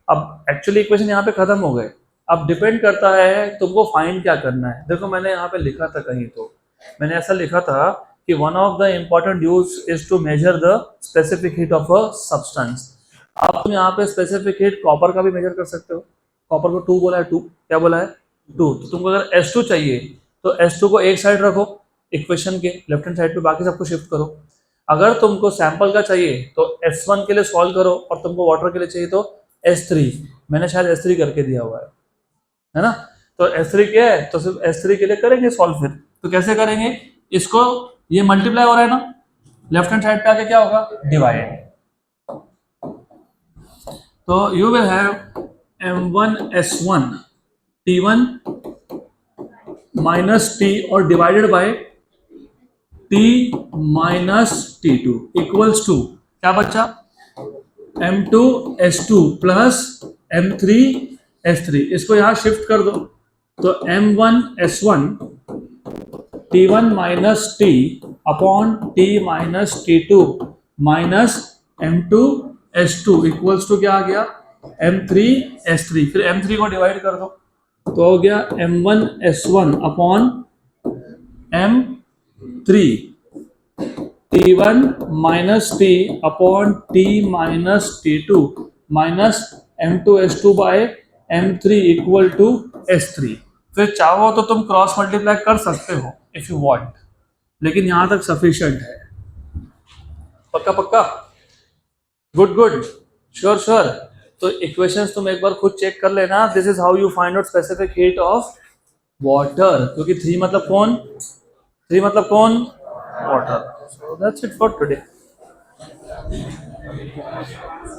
अब एक्चुअली इक्वेशन यहाँ पे खत्म हो गए। अब डिपेंड करता है तुमको फाइंड क्या करना है। देखो मैंने यहाँ पे लिखा था, कहीं तो मैंने ऐसा लिखा था कि one of the important use is to measure the specific heat of a substance. अब तुम यहाँ पे स्पेसिफिक हीट कॉपर का भी मेजर कर सकते हो। कॉपर को 2 बोला है, 2 क्या बोला है 2। तो तुमको अगर S2 चाहिए तो S2 को एक साइड रखो इक्वेशन के लेफ्ट हैंड साइड पे, बाकी सबको शिफ्ट करो। अगर तुमको सैंपल का चाहिए तो S1 के लिए सॉल्व करो, और तुमको वाटर के लिए चाहिए तो S3, मैंने शायद S3 करके दिया हुआ है ना। तो S3 क्या है, तो सिर्फ S3 के लिए करेंगे सॉल्व। फिर तो कैसे करेंगे इसको, ये मल्टीप्लाई हो रहा है ना, लेफ्ट हैंड साइड पे आके क्या होगा डिवाइड। तो you will have M1S1 T1 minus T और divided by T minus T2 equals to क्या बच्चा M2S2 प्लस M3S3। इसको यहां शिफ्ट कर दो तो M1S1 T1 minus T upon T minus T2 minus M2S2 equals to क्या आ गया M3S3। फिर M3 को डिवाइड कर दो तो हो गया M1S1 upon M3 T1 minus T upon T minus T2 minus M2S2 by M3 equal to S3। फिर चाहो तो तुम क्रॉस मल्टीप्लाई कर सकते हो इफ यू वांट, लेकिन यहां तक सफिशिएंट है। पक्का पक्का गुड गुड श्योर श्योर। तो इक्वेशंस तुम एक बार खुद चेक कर लेना। This is how you find out specific heat of water, क्योंकि 3 मतलब कौन, 3 मतलब कौन water. So that's it for today.